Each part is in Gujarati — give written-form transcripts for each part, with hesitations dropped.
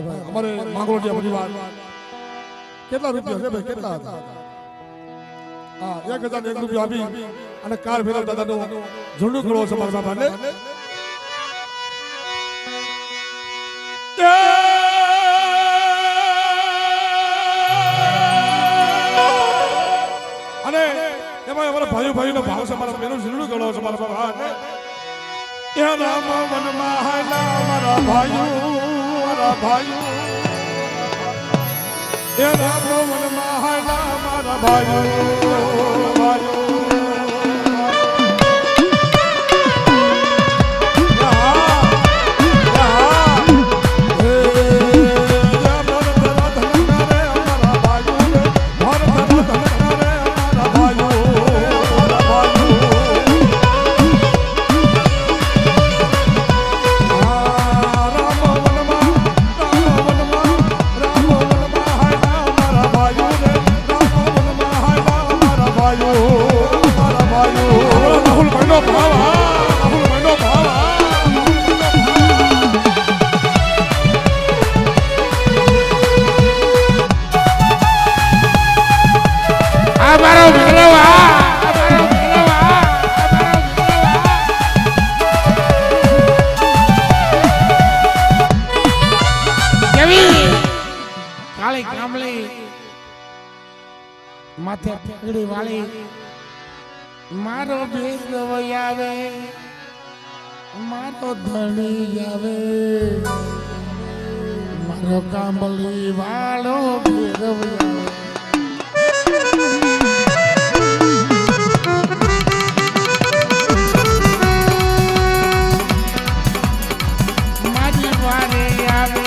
ભાઈ અમારે માંગરોળિયા પરિવાર કેટલા રૂપિયા છે ભાઈ કેટલા હતા હા 1001 રૂપિયા આપી અને કાર ફેરવ દાદાનું ઝુંડું કરો છે મારા બાપાને અને એમાં અમારા ભાઈનો ભાવ છે મારા બેનું ઝુંડું કરો છે મારા બાપા એ રામ વનમાં હાલા મારા ભાઈઓ એ રામ વનમાં હાલા મારા ભાઈઓ માથે પગડી વાળી મારો ભેદ આવે મારો ધણી આવે મારો કાંબલી વાળો ભેદ મારી વારે આવે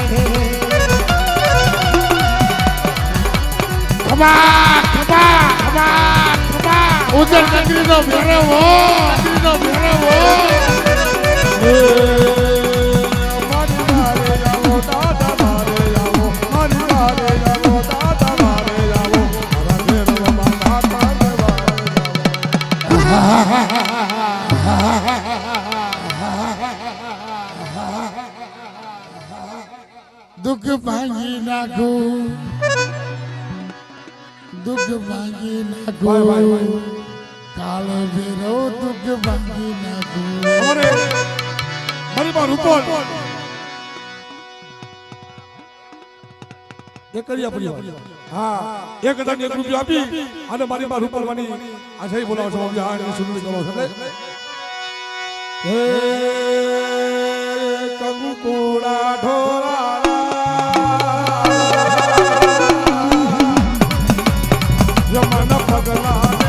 ઉદર નગરી નો ભેરવો મારી મારે આવો દાદા મારે આવો મારી મારે આવો દાદા મારે આવો મારા ઘેરમાં માતા દુઃખ ભાંગી નાખું દુઃખ ભાંગી નાખું કાલે ભેરો દુઃખ ભાંગી નાખું મારી માં રૂપલ એકરિયા પડ્યો હા 1001 રૂપિયા આપી અને મારી માં રૂપલ વાની આ સહી બોલાવો છો આ સુનલી કરો છો હે કંકુડા ઢોરા યમન પગલા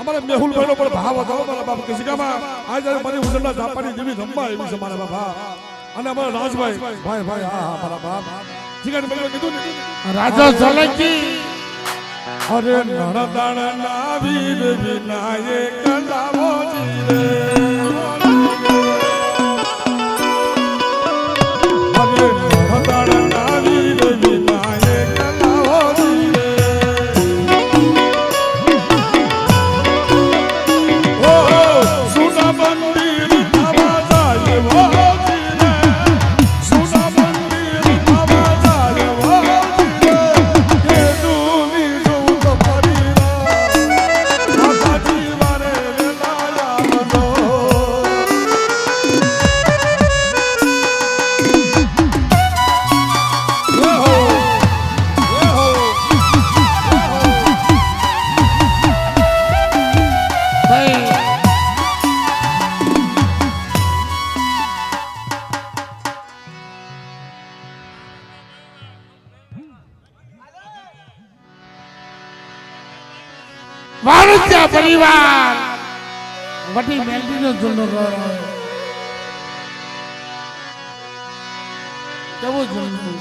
અમારે મેહુલ ભાઈનો પણ ભાવ હતો મારા બાપ કશિકામાં આ જ્યારે મને ઉજળના જાપાની જેવી રમવા એવી છે મારા બાપા અને અમારા રાજભાઈ ભાઈ હા મારા બાપ જીગાને મેં કીધું ને રાજા સોલંકી અરે નણદાણ ના વીર વિનાયક લાવો જીરે અરે નણદાણ ના વીર વિનાયક લાવો જીરે વાણિજ્ય પરિવાર વટી મેલડીનો ઝૂંડો ગયો કેવો ઝૂંડો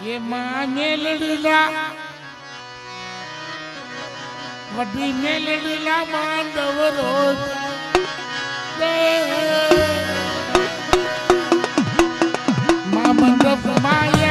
એ માં મેલડીના વટી મેલડીના માંડવ રોજ માં મંડપ માયા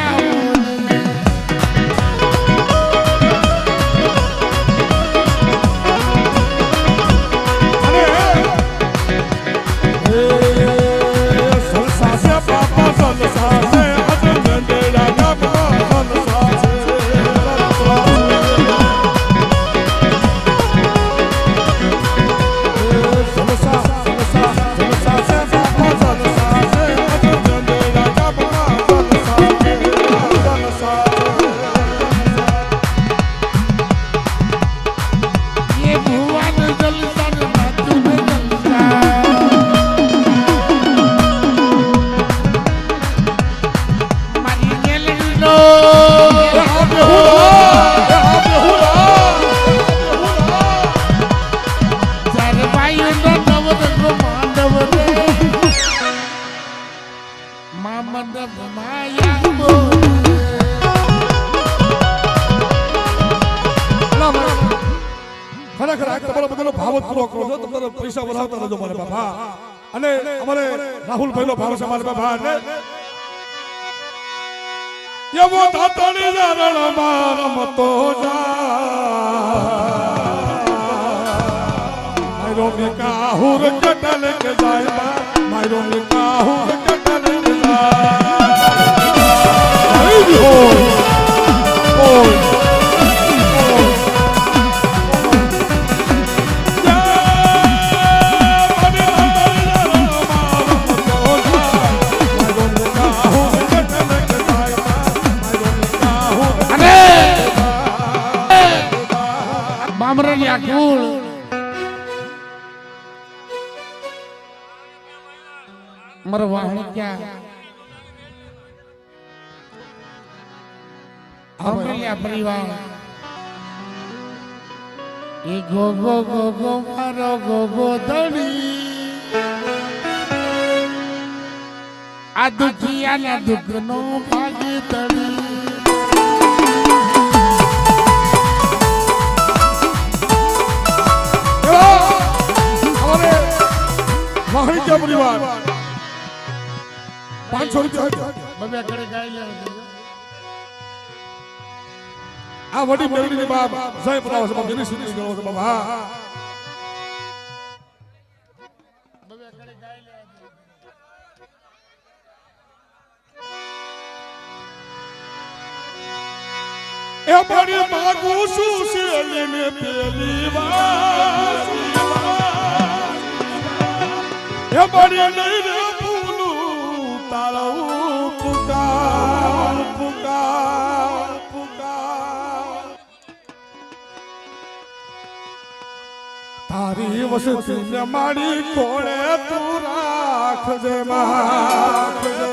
પૈસા બનાવતા રહેજો મારે બાપા અને અમારે રાહુલ ભાઈ નો ભાવ છે મારે બાપા ને એવો દાતાની રણ મારમતો મારો મે કાહુર કટલ કે જાય મારો મે કાહુર કટલ કે જાય કુળ મર વાહણ ક્યાં અમલિયા પરિવાર એ ગોગો ગોગો મારો ગોગો ધણી આ દુખિયાના દુઃખનો ભાગી તણી વાહણી પરિવાર 500 રૂપિયા બબે કરે ગાઈ લે આ વડી મેળવીની બાપ જય પરાવ છે બાપ જેની સુધી ગયો છે બાબા બબે કરે ગાઈ લે એ મારી માગુ શું શેલીને પેલી વાર એ મારી નહીં રે ભૂલું તારું પુકાર પુકાર પુકાર તારી વસતીને મારી કોળે તું રાખજે રાખજે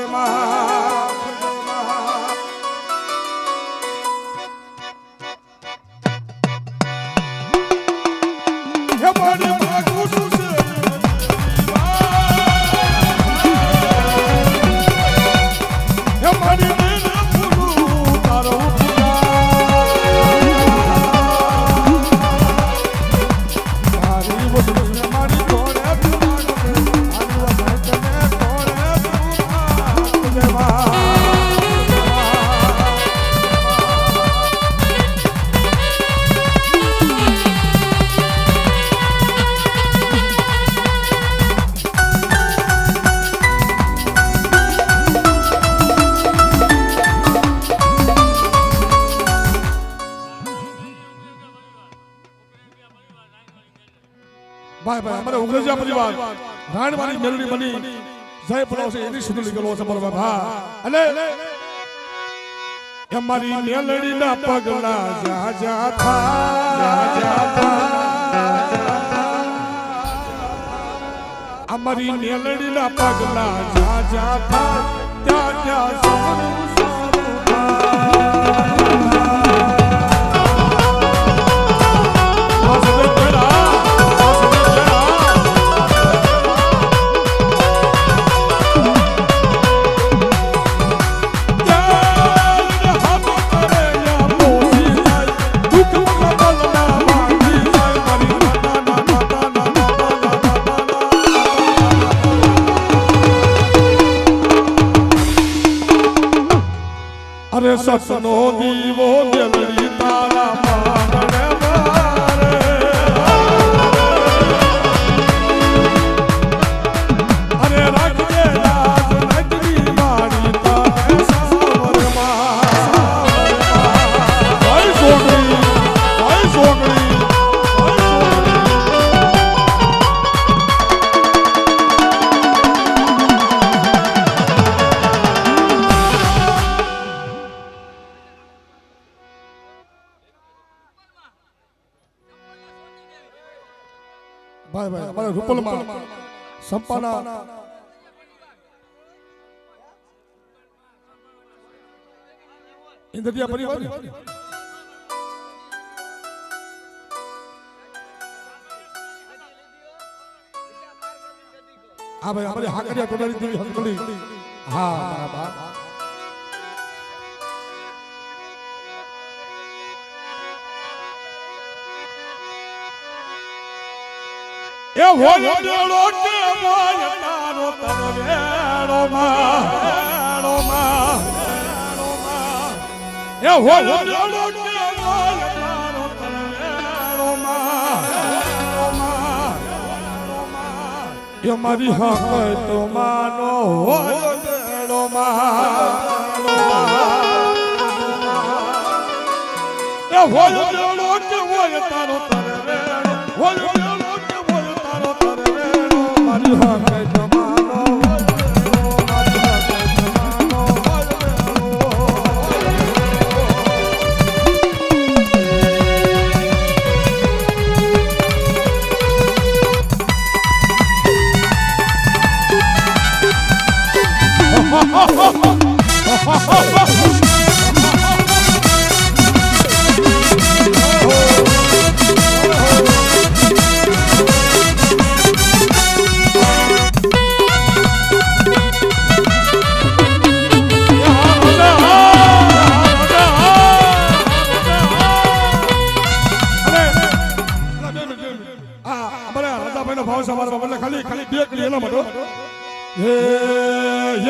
ભાઈ ભાઈ અમારે ઉંગ્રેજા પરિવાર રાણવાણી મેલડી બની જય પરાવ છે એની સુધી નીકળવો છે મારો બાપા અને અમારી મેલડીના પગલા જા જા થા અમારી મેલડીના પગલા જા જા થા ત્યાં ત્યાં સૌનું સતનો દીવો મેલડી તારા માગણે મારે અરે રાખજે લાજ નજરી મારી તારે સાવરમાં ભાઈ છોકરી ભાઈ છોકરી ભાઈ ભાઈ અમારે રૂપલમાં સંપાના ઇન્દ્રિયા પરિવાર હા ભાઈ અમારે હાકરિયા ટોડાની દેવી હસકલી હા બરાબર એ હોય મેળો કે હોય તારો તરવેડો માં એ હોય મેળો કે હોય તારો તરવેડો માં એ મારી હક તો માનો હોય મેળો માં એ હોય મેળો કે હોય તારો તરવેડો હોય મારી હાકે જમાનો મારી હાકે જમાનો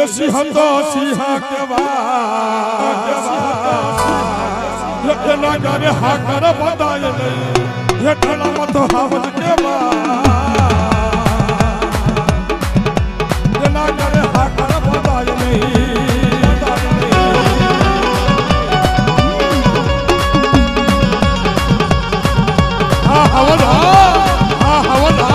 સિંહતો સિંહ કેવા એના ઘરે હાકર બધાય નહીં હેઠળામાં તો હાવજ કેવા એના ઘરે હાકર બધાય નહીં હા હવન હા હવન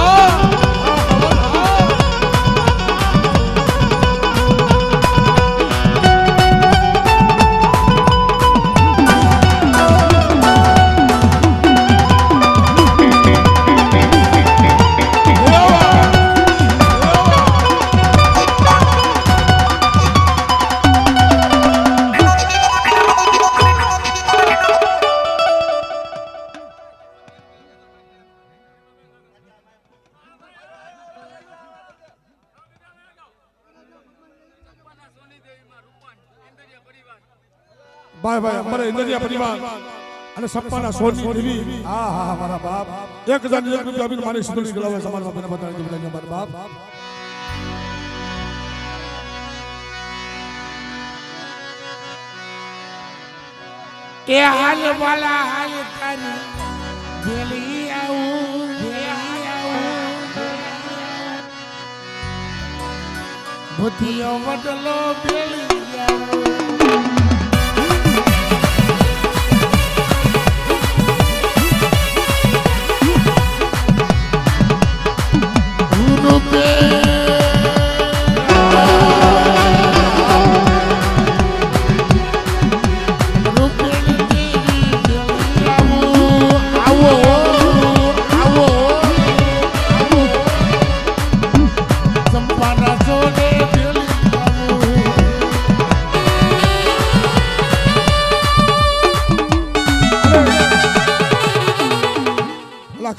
ભાઈ ભાઈ અમારે ઇન્દ્રિયા પરિવાર અને સપ્પાના સોની દેવી હા હા મારા બાપ 1000 રૂપિયા આપીને મારી સિંદૂરી ગલાવે સમાજમાં મને બતાવી દીધું મારા બાપ કે હાલ વાલા હાલ તારી ભેલી આવું ભૂતિયો વડલો ભેલી આવું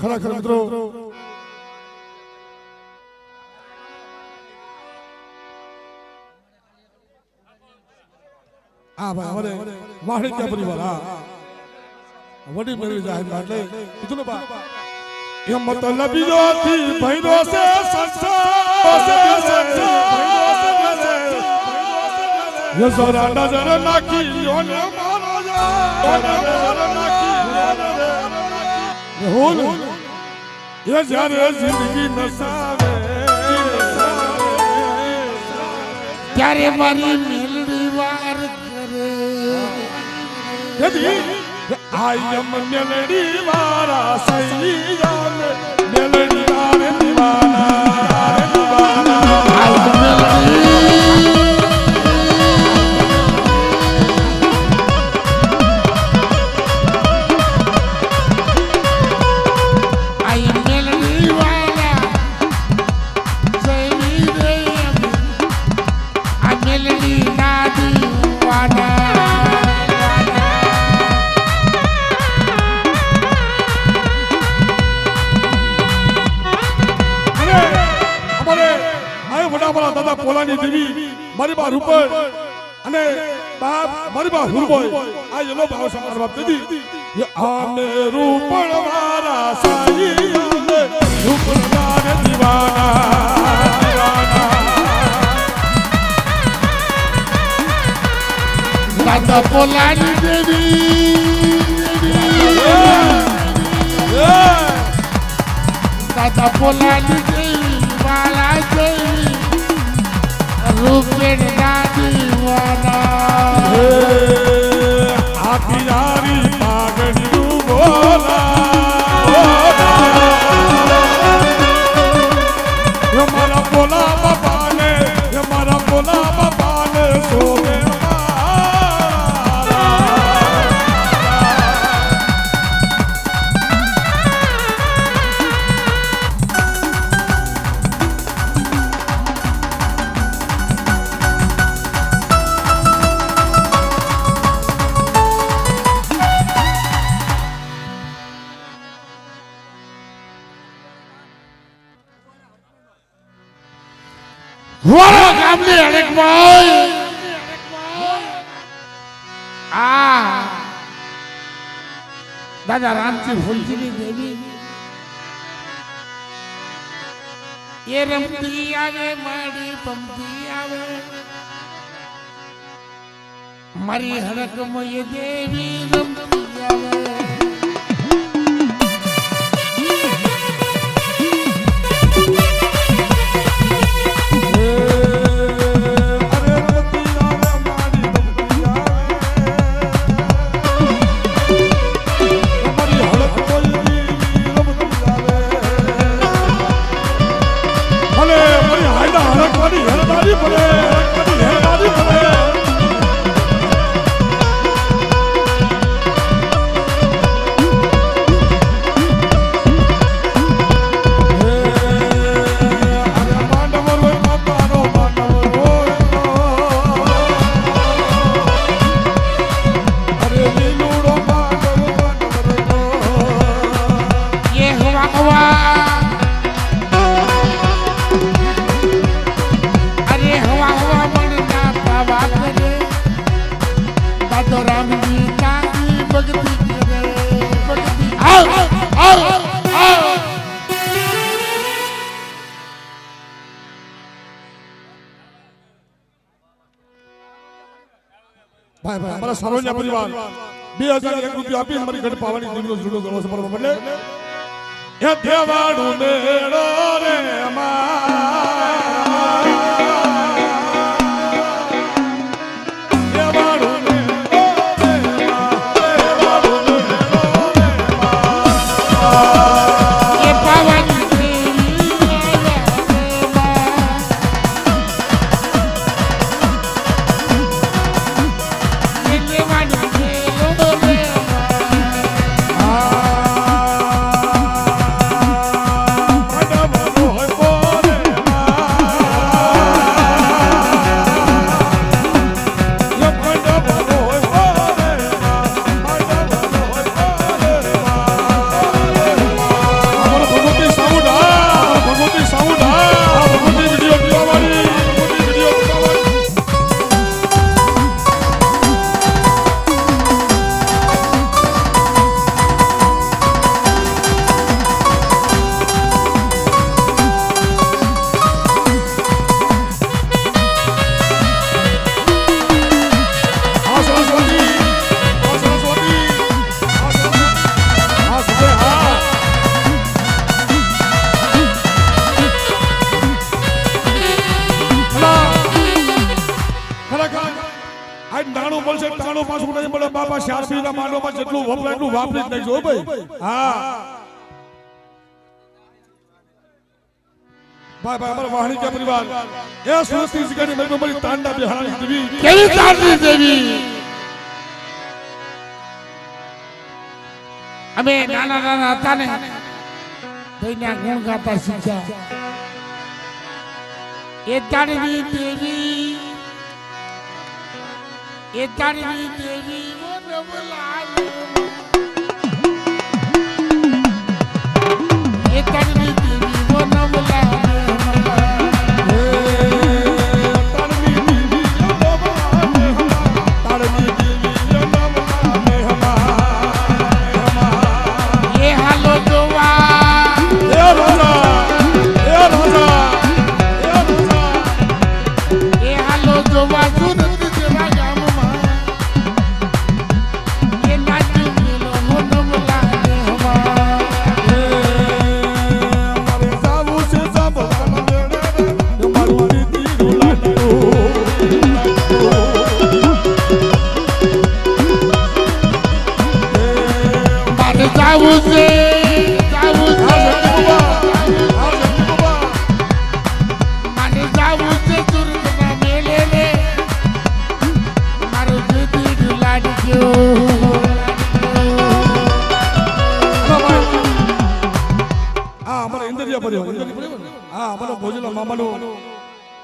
ખરેખર મિત્રો હા ભાઈ અમારે વાણિજ્ય પરિવાર હા વડી મેળવી જાય એટલે કીધું ને બા એ મતલબીઓ થી ભૈરો છે સંસાર યસરા નજર નાખી યોને હોલ એ જ્યારે જિંદગી નસાવે ત્યારે મારી મેલડી વાર કરે આઈ એમ મેલડી વાળા સૈયાન મેલડી વાળે દીવાના દાદા પોલાની દેવી મારી બા રૂપલ અને બાપ મારી બા હુરબોય આ એનો ભાવ સમાર બાપ દીદી ये आमे रूपण वाला साई रूपण वाले दीवाना દાદા પોલાની દેવી દાદા પોલાની દેવી વાલા દેવી રૂપેણ ના દીવાના આખી યારી પાગડ્યું બોલા મારા બોલા બાપાને મારા બોલા બાપાને શોભે વાળા ગામની હરેક ભાઈ દાદા રામજી ફૂલજીની દેવી એ રમતી આવે મારી પમતી આવે મારી હરકમય દેવી રમતી આવે ભાઈ ભાઈ અમારા સારોન્યા પરિવાર 2001 રૂપિયા આપી અમારી ઘટ પાવાની દીકરો જુડો ગણો સમરવા બદલે એ દેવાડું મેળો રે વાસળીના માંડવામાં જેટલું વપરાય એટલું વાપરી જ નાખજો હો ભાઈ હા ભાઈ ભાઈ અમારા વાહણી કે પરિવાર એ સુરતની જગ્યાની મેરી તાંડા બિહારી દેવી કેવી તાંડી દેવી અમે નાના નાના હતા ને ભાઈના ગુણ ગાતા શીખ્યા એ તાંડી દેવી એ તાંડી દેવી વો નવલાલ એ તાંડી દેવી વો નવલાલ હા અમારો ભોજલા મામાનો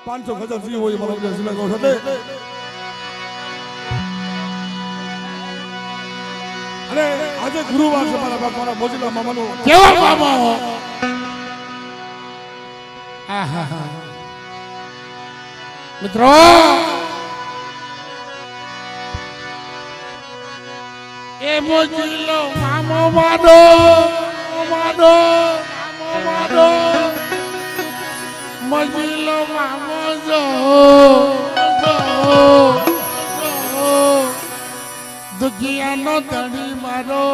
500 ગજબ જી હોય મારો જિલ્લા ગૌ સાથે અને આજે ગુરુવાર છે મારા બાપાના ભોજલા મામાનો કેવો મામો આહા મિત્રો એ ભોજલો મામો માનો માનો માનો મજલો મામો જો દુખિયાનો ધણી મારો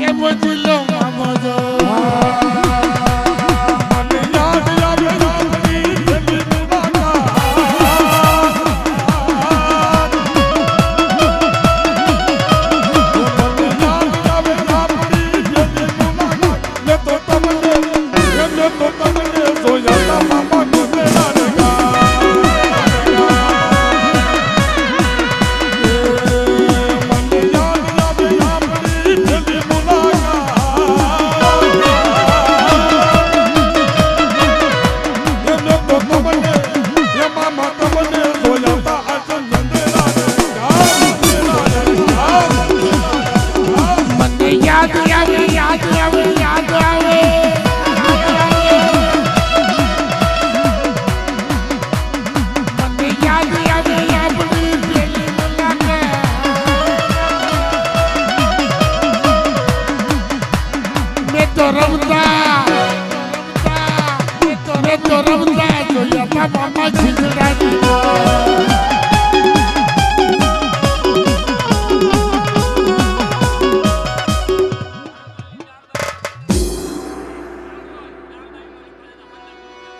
એ મજલો મામો જો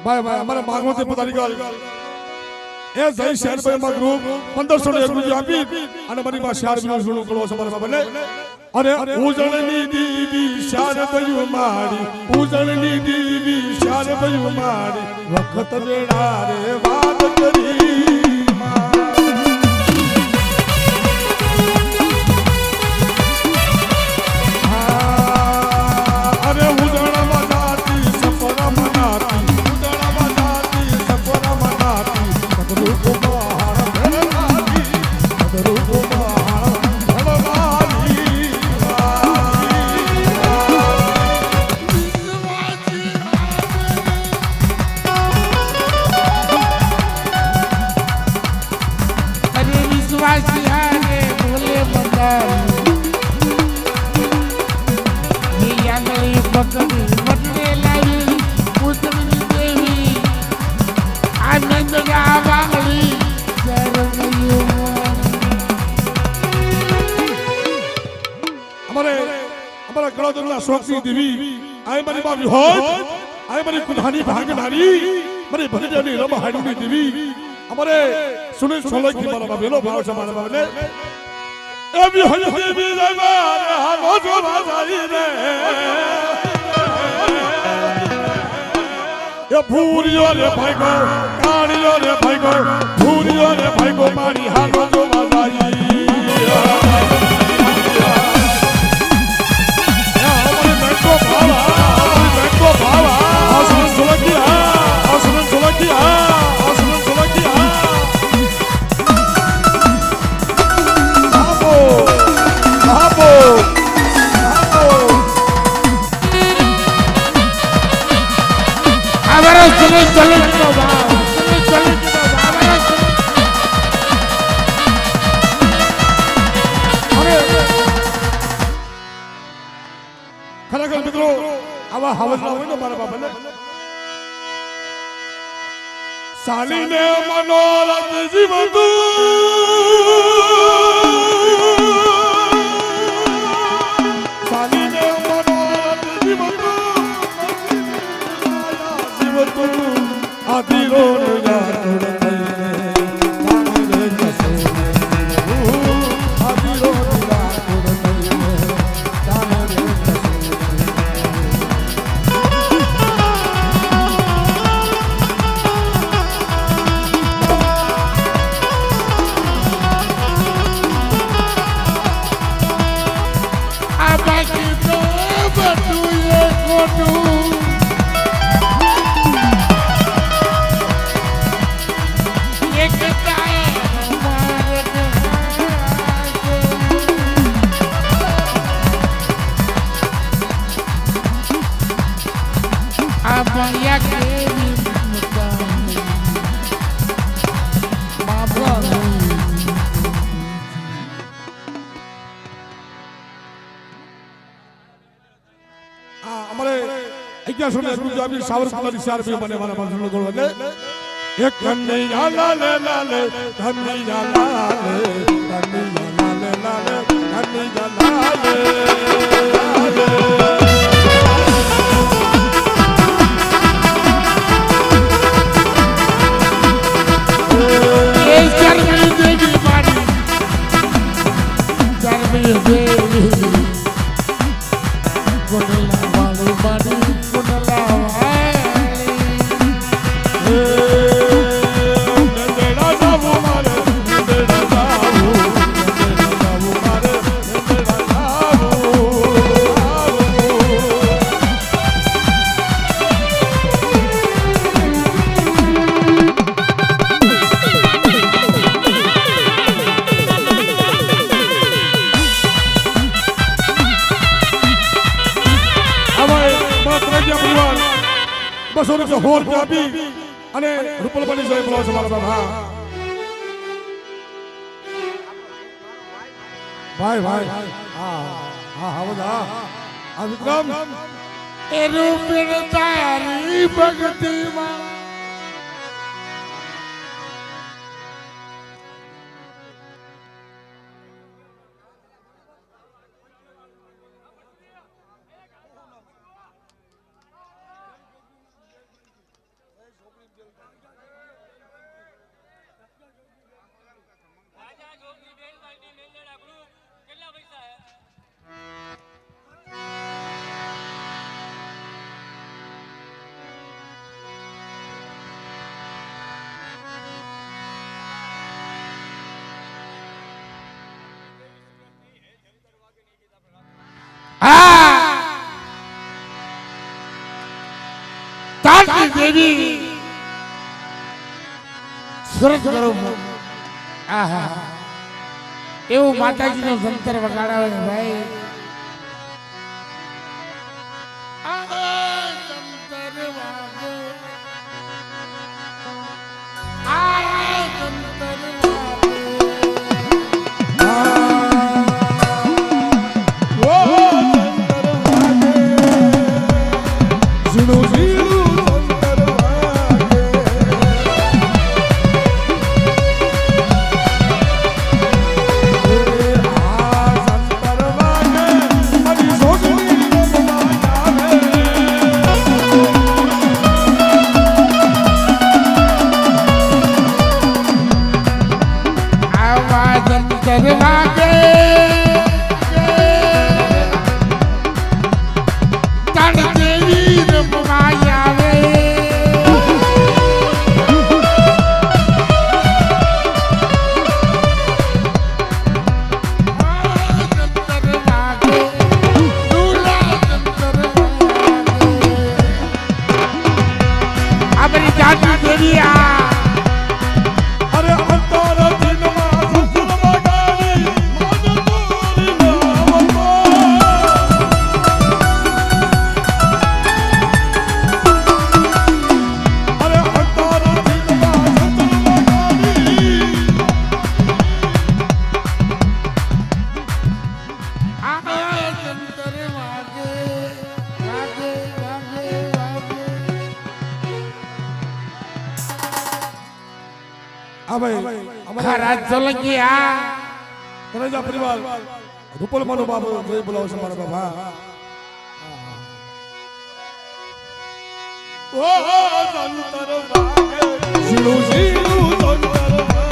ભાઈ ભાઈ અમારા બાગમતી પદાધિકારી એ જય શહેર માં ગ્રુપ 1501 રૂપિયા આપી અને મારી પાસે 4 મિનિટ સુનું કરો તમારા બને અને ઉજળની દીવી શારદયું મારી ઉજળની દીવી શારદયું મારી વખત વેળા રે વાત કરી शौकनी देवी आई मरी बाबी होत आई मरी कुधानी भागनारी मरी भरजानी रमा हाडुनी देवी हमारे सुनील सोलंकी मारा बाबेलो भाव समाना बाबले એવી હળદી બીજામાં હાલો જોવા જાય રે એ ભૂરિયો રે ભાઈગો કાળિયો રે ભાઈગો ભૂરિયો રે ભાઈગો મારી હાલો જોવા જાય ખરેખર મિત્રો આવા હાવજના હોય ને મારા બાપાને સાલીને મનોરથ જીવતું સાલીને મનોરથ જીવતું આધીરો સાવરકુંડલાની 4 મને મારા બાજુનો ગોળ એટલે એક કન્હૈયા લાલે લાલે કન્હૈયા લાલે કન્હૈયા લાલે લાલે કન્હૈયા લાલે હોર આપી અને રૂપલપણી સાહેબ બોલાવો છો મારા બાબા ભાઈ ભાઈ હા હા હા બધા આ વિક્રમ એ રૂપિણ તારી ભક્તિમાં દેવી સુરત કરો આહા એવું માતાજીનો સંતર વગાડાવે ને ભાઈ હા ભાઈ હા રાજ સોલંકી હા કનેજા પરિવાર રૂપલ માનો બાપ જય બોલાવો છે મારા બાપ હા ઓ સંતર ભાગે શિણું શિણું સંતર ભાગે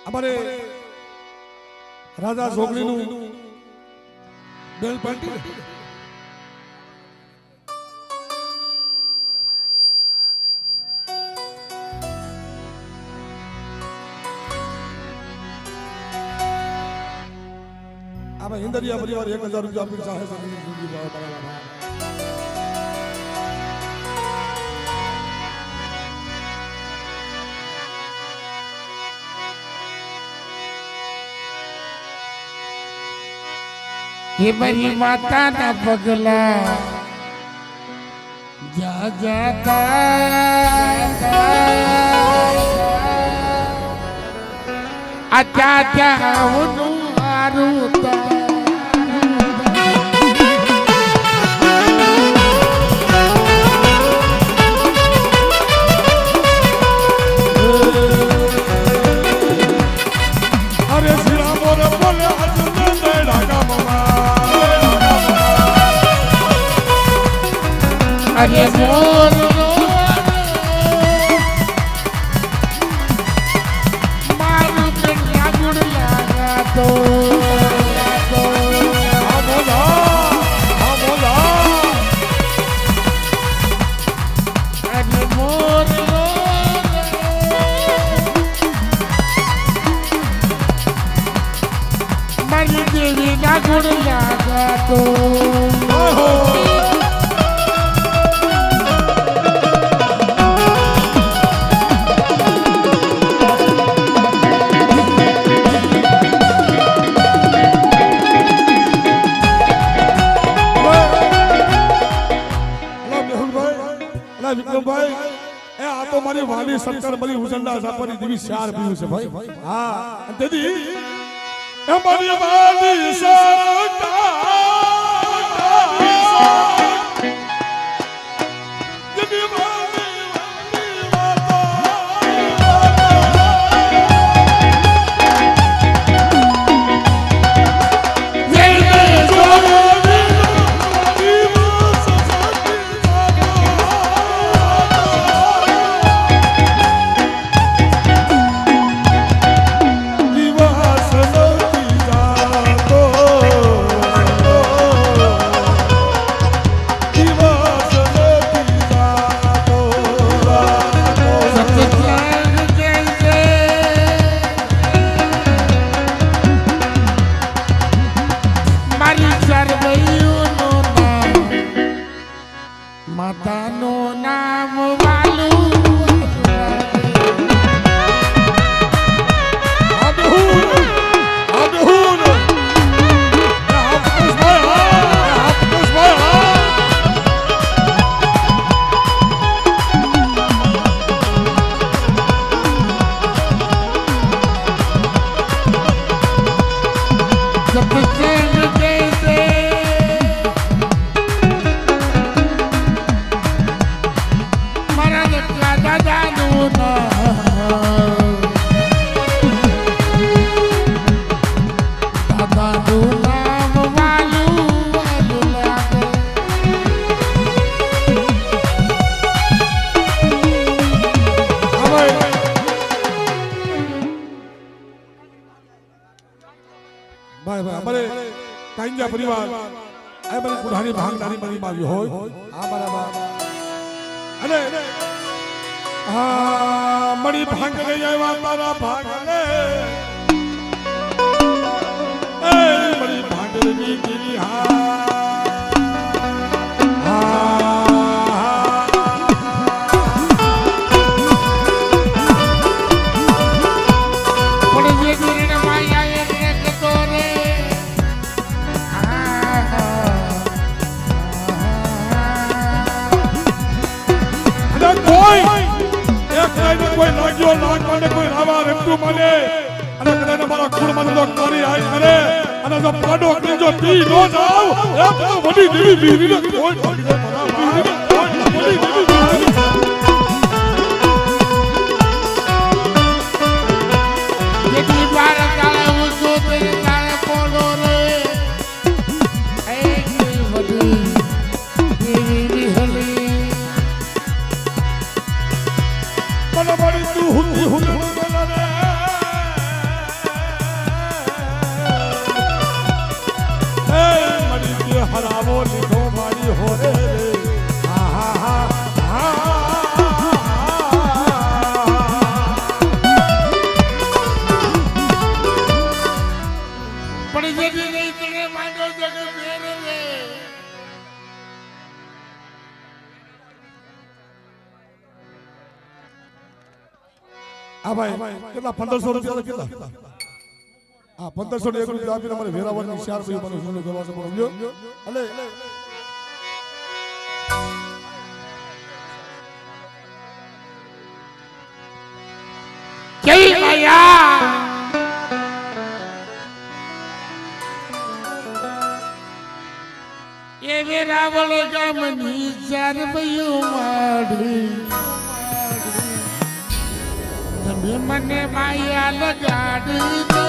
અમારે રાજા જોગણીનું બેલ પાર્ટી આમાં હિન્દરિયા પરિવાર 1000 રૂપિયા આપી ચાહે ये मेरी माता ना पगला जा जाता अच्छा जाऊं आरूता अरे श्री राम और बोले अर्जुन ने ढाका मामा अरे मोर मारू बिना गुड़ लगा तो अरे मोर मरी देवी ना गुड़ लगा तो વિક્રમભાઈ એ આ તો મારી વાલી સરકાર બલી હુસૈનના સાપરની દેવી શાર પીયું છે ભાઈ હા તેથી એ મારી વાલી સરકાર જેની માતાનું નામ વાલું ભાઈ ભાઈ અમારે કાંજા પરિવાર આ બધી પુરાણી ભાગદારી બની મારી હોય આ બરાબર અને હા મળી ભાંગ લઈ આવ્યા તારા ભાગલે એ મળી ભાંગની કેવી હા મને કોઈ રાવા રેપટું માને અને કદાચ મારા કુળમાં તો કરી આઈ કરે અને જો પાડો કરી જો પી નો જાવ એ તો વડી દેવી બીરીને કોઈ ઠોકી દે મારા ભાઈ વડી દેવી જેટલી બાર કાળે ઉસો તેરી કાળે પોલો રે એક વડી બીરી હલી મને મળી તું હુંદી હુંદી બોલા રે એ મળી તે હરાવો લીધો મારી હોરે રે હા હા હા પડી જેથી નહીં તેને માંડો જગ બેરે રે આ ભાઈ કેટલા 1500 રૂપિયા કેટલા આ 1500 ને 1 રૂપિયા આપીને મને વેરાવળની 4 ભાઈ મને સુનો કરવા છે સમજો અલે કેવી માયા એ વેરાવળ ગામની 4 ભાઈઓ માડી તમે મને માયા લગાડી દો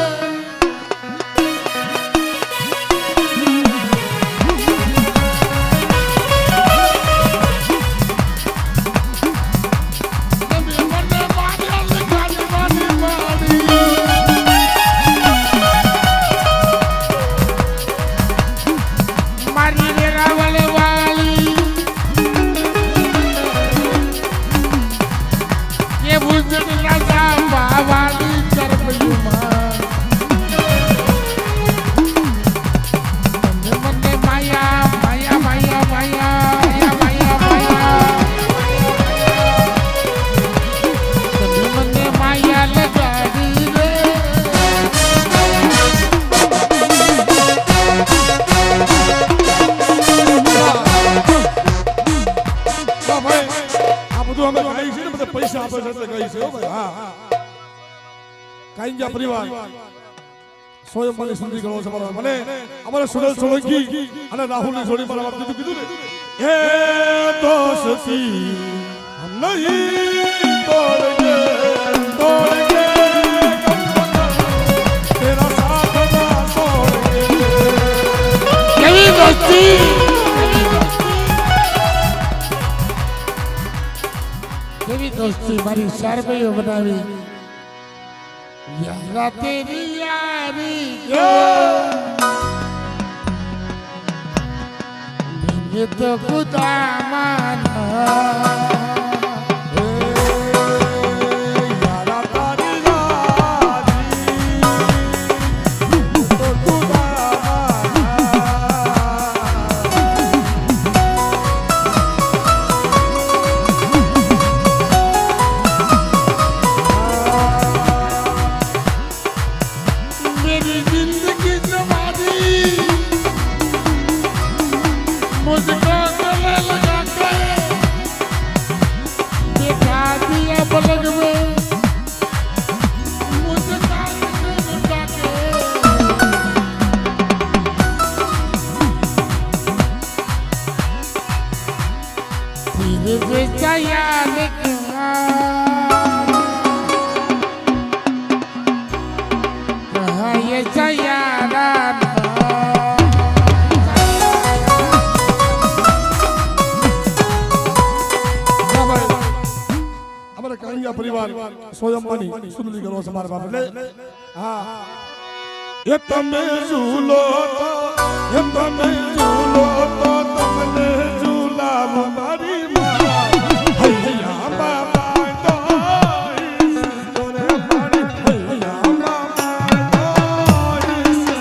પૈસા આપે છે એટલે કહી છે હો ભાઈ હા કાંઈજા પરિવાર સ્વયં મને સુંદી ગણો છે મારા મને અમારે સુરેશ સોલંકી અને રાહુલની જોડી મારા બાપ કીધું ને એ દોસ્તી હમ નહીં તોડગે તોડગે તેરા સાથ ના છોડગે કેવી દોસ્તી કેવી દોસ્તી મારી 4 ભાઈઓ બનાવી યારા તેરી યારી ગો મેને તો ખુદા માના પરિવાર સ્વયં બની સુંદરી કરો છે મારા બાપ એટલે હા એ તમે ઝૂલો તો એ તમે ઝૂલો તો તમને ઝૂલા મારી માં હૈયા બાબા તો ઈસોરે મારી હૈયા બાબા તો ઈસો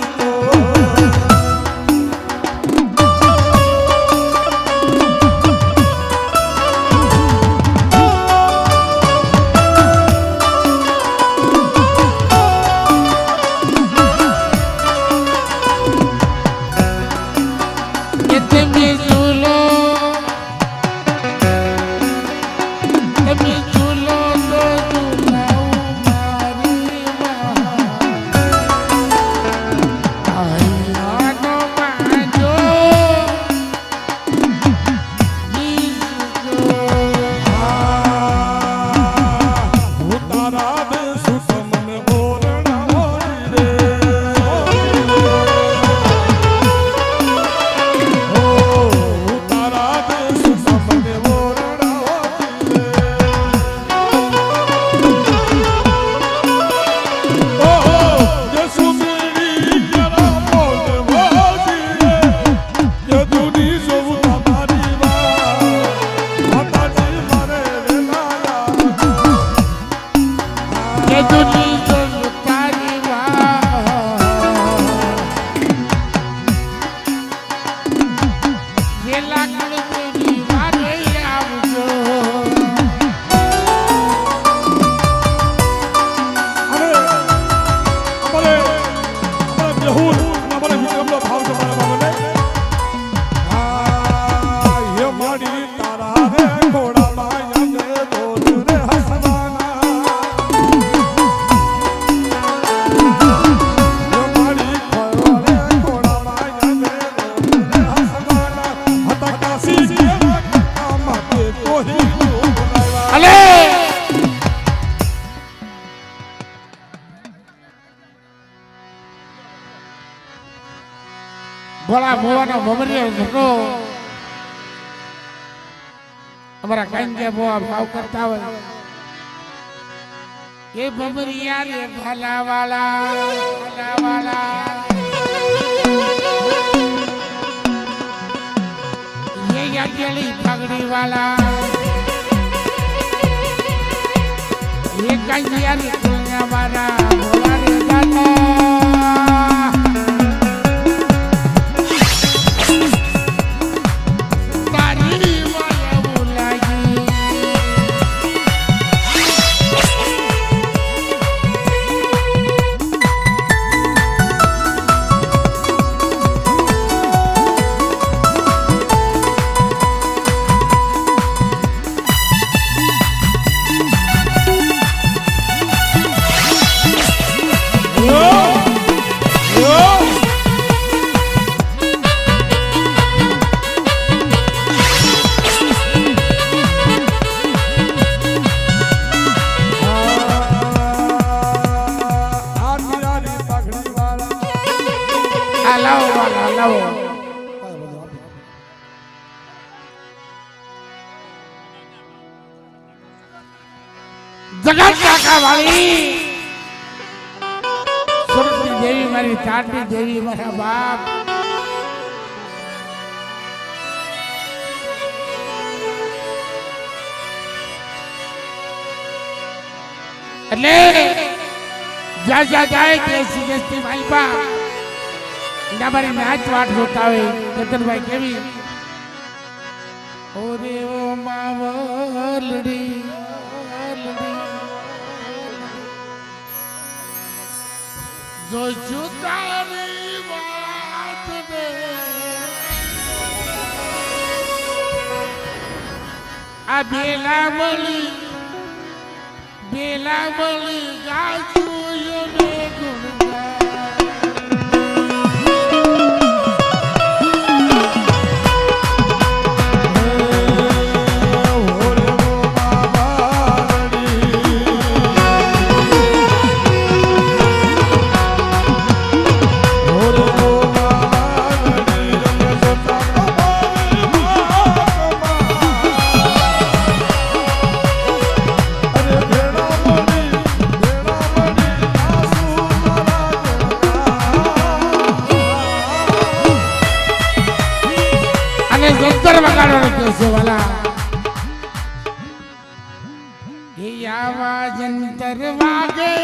ભોળા મોવાનો ભમરિયો ઘટો અમારા કાંજ્યા બોવા ભાવ કરતા હોય એ ભમરિયા રે ભાલાવાળા એ યાગેલી પગડી વાળા એ કાંજ્યા રે કુણ્યા વાળા ભોળા રે દાદા જગત કાકા વાળી સુરતી દેવી મારી ચાટની દેવી મારા બાપ એટલે જ્યાં જાય દેશી દેશી ભાઈ બા ના મારી નાચ વાટ જોતા હોય કેતનભાઈ કેવી ઓરે ઓ માવલડી જો તારી વાત ને આ બેલા મળી ગાજું યોને ગુણગાન જંતર વાગે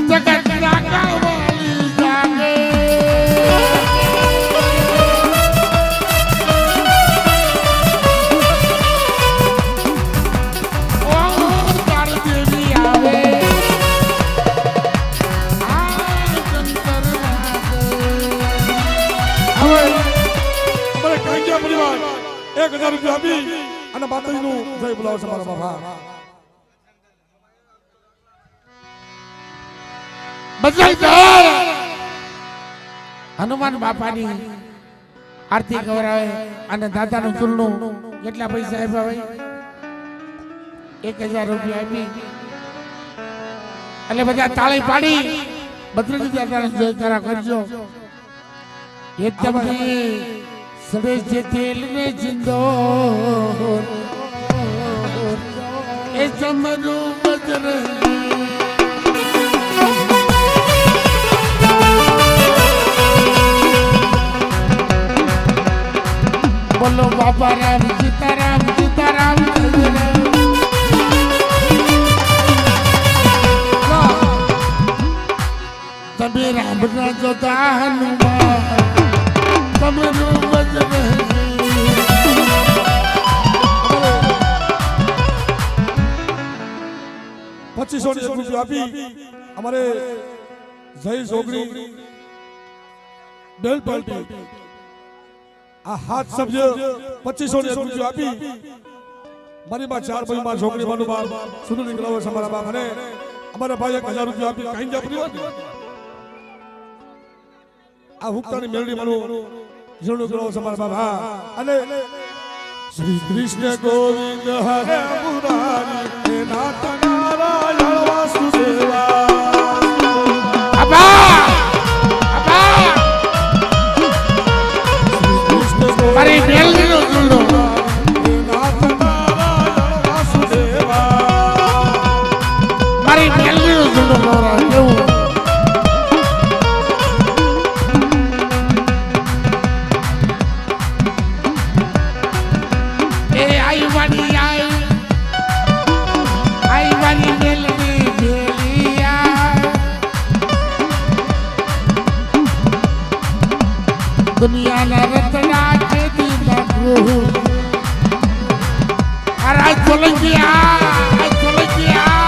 જગત રાગા વાલી જાગે ઓ તારી દેવી આવે આ જંતર વાગે હવે અમારે કાંજ્યા પરિવાર 1000 રૂપિયા આપી અને માતાજીનું જય બોલાવો છે મારા બાપા બદલાઈ હનુમાન બાપાની આરતી કરાવે અને દાદાનું ચૂલનું કેટલા પૈસા આપ્યા ભાઈ 1000 રૂપિયા આપી એટલે બધા તાળી પાડી બદલાઈ દાદાનો જયકારા કરજો એકદમ સડે છે તેલ ને જિંદો એ ચમરું બજરંગી બોલો બાપા રામ સીતારામ સીતારામ તમે રામ ના જોતા હનુમાન તમરું બજરંગી 2500 રૂપિયા આપી અમારે જય જોગણી બેલ પાર્ટી આ હાથ સભ્ય 2500 રૂપિયા આપી મારી બા 4 ભાઈ માં જોગણી માનું બાપ સુધુ નીકળાવે અમારા બાપ અને અમારા ભાઈ 1000 રૂપિયા આપી કાંજા પરિવાર આ હુક્તાની મેલડી માનું જીણું નીકળાવે અમારા બાપ હા અને શ્રી કૃષ્ણ ગોવિંદ હરે મુરારી હે નાથ નારાયણ વાસુદેવા દુનિયાના રતના ખેતી નાખું અરે સોલંકિયા સોલંકિયા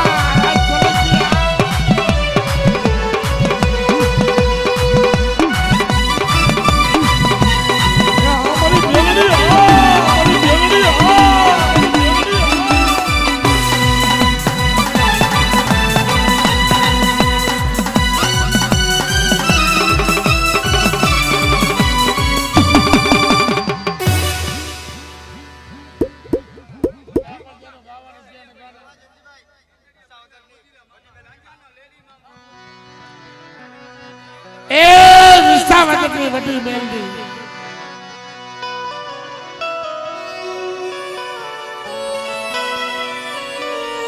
વટી મેલડી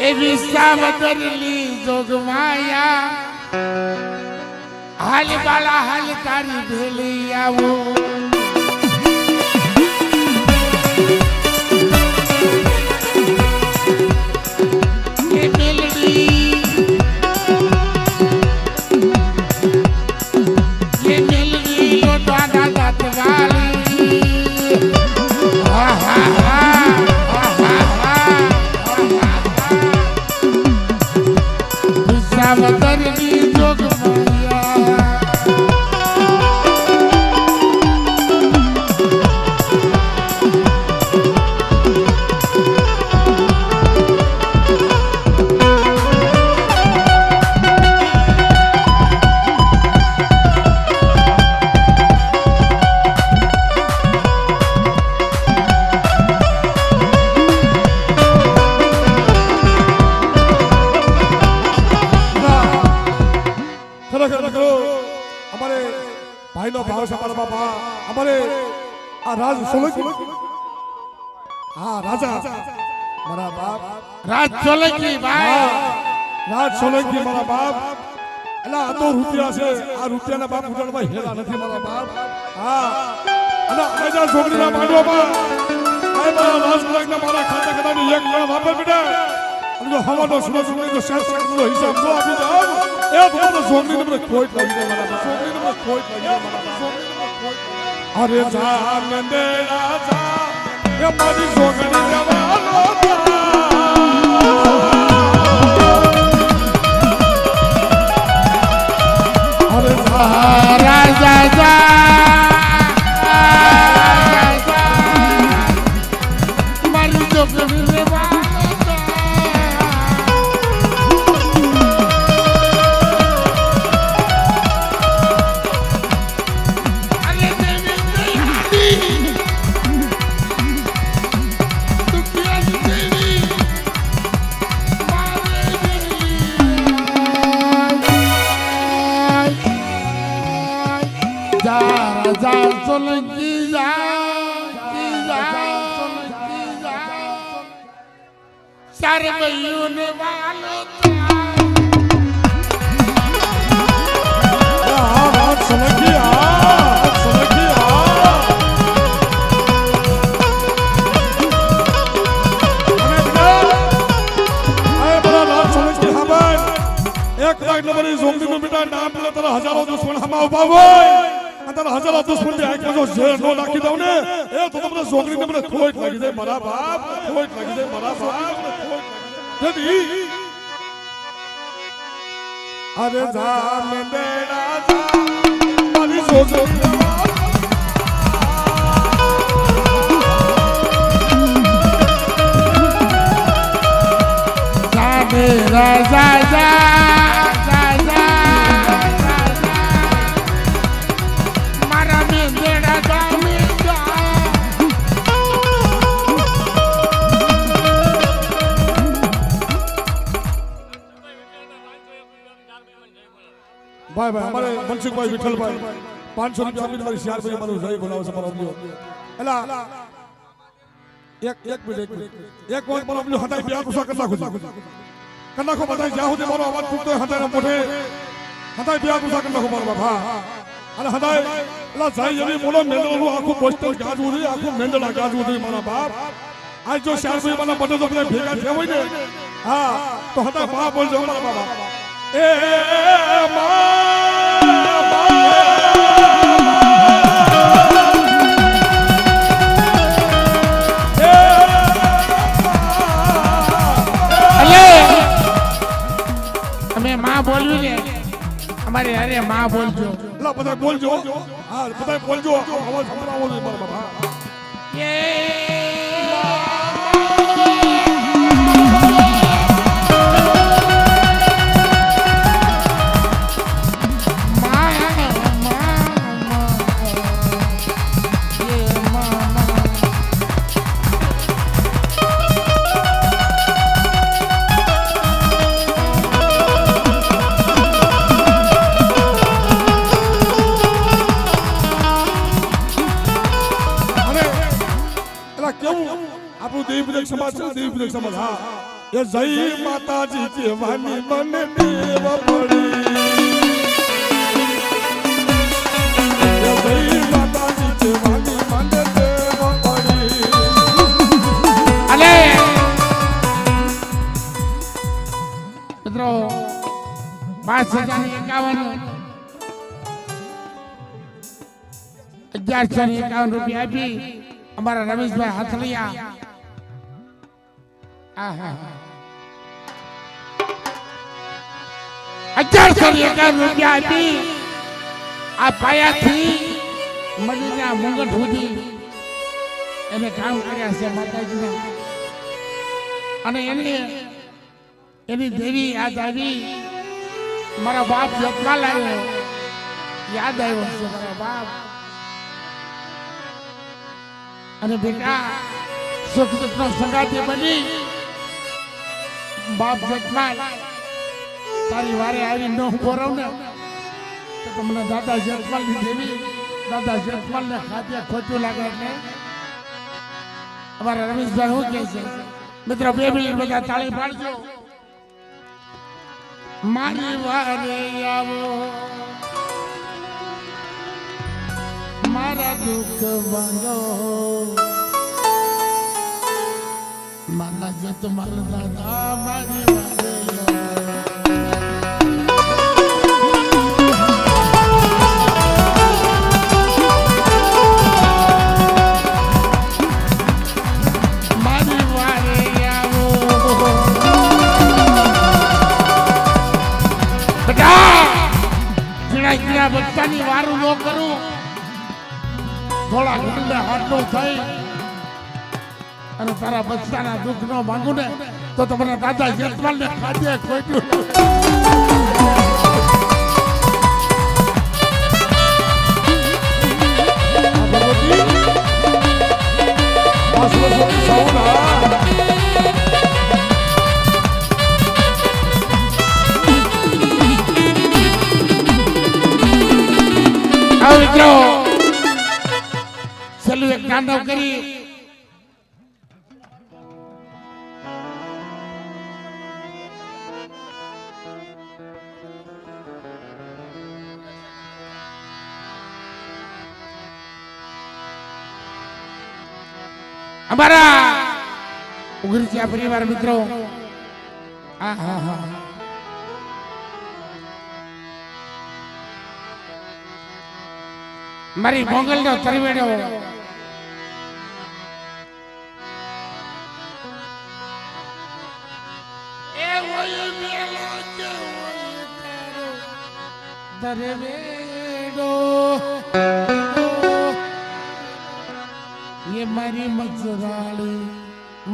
એ વિસાવદરલી જોગમાયા હાલ બાળા હાલ તારી ભેલી આવો એ મેલડી ભાઈનો ભાવ છે મારા બાપા અમારે આ રાજ સોલંકી હા રાજા મારા બાપ રાજ સોલંકી ભાઈ રાજ સોલંકી મારા બાપ એલા આ તો રૂપિયા છે આ રૂપિયાના બાપ ઉડાડવા હેરા નથી મારા બાપ હા અને આજા છોકરીના માંડવામાં આ મારા રાજ સોલંકીના મારા ખાતા ખાતાની એક જણ વાપર બેટા અને જો હવાનો સુરજ સુરજ શેર શકનો હિસાબ જો આપી દો એ તમારો છોકરીને મને ખોટ લાગી જાય મારા છોકરીને મને ખોટ લાગી જાય મારા છોકરીને ખોટ અરે જા નંદેડા જા એ મારી છોકરી જવાનો અરે જા રાજા મારી છોકરી સોલંકી સારે ભાઈઓને વાલો સોલંકી સોલંકી એક લાખ નંબરની ઝોંબીનું બેટા નામ લે તારા હજારો દુશ્મન હમા ઉભા હોય તારા હજારો દુશ્મન ની આંખમાં જો ઝેર નો નાખી દઉં ને એ તો તમને ઝોંબીને મને ખોટ લાગી જાય મારા બાપ ખોટ લાગી જાય મારા બાપ જદી અરે જા મેંદેડા જા મારી છોકરી રાજા મારા મેંદેડા ગામે ભાઈ ભાઈ અમારે મનસુખભાઈ વિઠ્ઠલભાઈ 500 રૂપિયા આપીને મારી શિયાર ભાઈ મારું જય બોલાવે છે મારો અમલ્યો એલા એક મિનિટ એક વખત મારો અમલ્યો હટાઈ બે ગુસ્સા કરી નાખો બધા જ્યાં સુધી મારો અવાજ પૂરતો હટાઈ મોઢે હટાઈ બે ગુસ્સા કરી નાખો મારો બાપા અને હટાઈ એલા જાય એવી મોલો મેંદળનું આખું પોસ્ટર ગાજવું જોઈએ આખું મેંદળા ગાજવું જોઈએ મારા બાપ આજ જો શિયાર ભાઈ મારા બધે તો બધા ભેગા થયા હોય ને હા તો હટાઈ બા બોલજો મારા બાપા એ મા અમારે અરે માં બોલજો એટલે બધા બોલજો હા બધા બોલજો અવાજ સંભળાવો નહીં મારા બાપા દેવી સમાજ છે દેવી સમાજ હા એ જય માતાજી કહેવાની મને દેવ પડી એ જય માતાજી કહેવાની મને દેવ પડી અલે મિત્રો 5051 1151 રૂપિયા આપી અમારા રમેશભાઈ હાથલિયા આહા 1151 રૂપિયા આપી આ પાયાથી મદીના મુંગટ સુધી એને કામ કર્યા છે માતાજીના અને એની દેવી યાદ આવી મારા બાપ જતમાં લાવ્યો યાદ આવ્યો છે મારા બાપ અને બેટા સુખ દુઃખનો સંગાતી બની બાપ જતમાલ તારી વારે આવી ન ઉભો રહું ને તો તમને દાદા જતમાલ ની દેવી દાદા જતમાલ ને ખાતે ખોટું લાગે એટલે અમારા રમેશભાઈ શું કહે છે મિત્રો 2 મિનિટ બધા તાળી પાડજો મારી વારે આવો મારા દુઃખ ભાંગો મારા જતમાલ દાદા મારી વારે મારી વારે આવો બધા જીણા બચ્ચાની વારું ન કરું થોડા ઘરને હાથનો થઈ અને તારા બચ્ચાના દુઃખ નો માંગુ ને તો તમારા દાદા જતમાલ ને ખાધે ખોટું મિત્રો ચલું એક તાંડવ કરી અમારા ઉગરચિયા પરિવાર મિત્રો મારી મોગલ નો તરવેડો ये मारी मचराली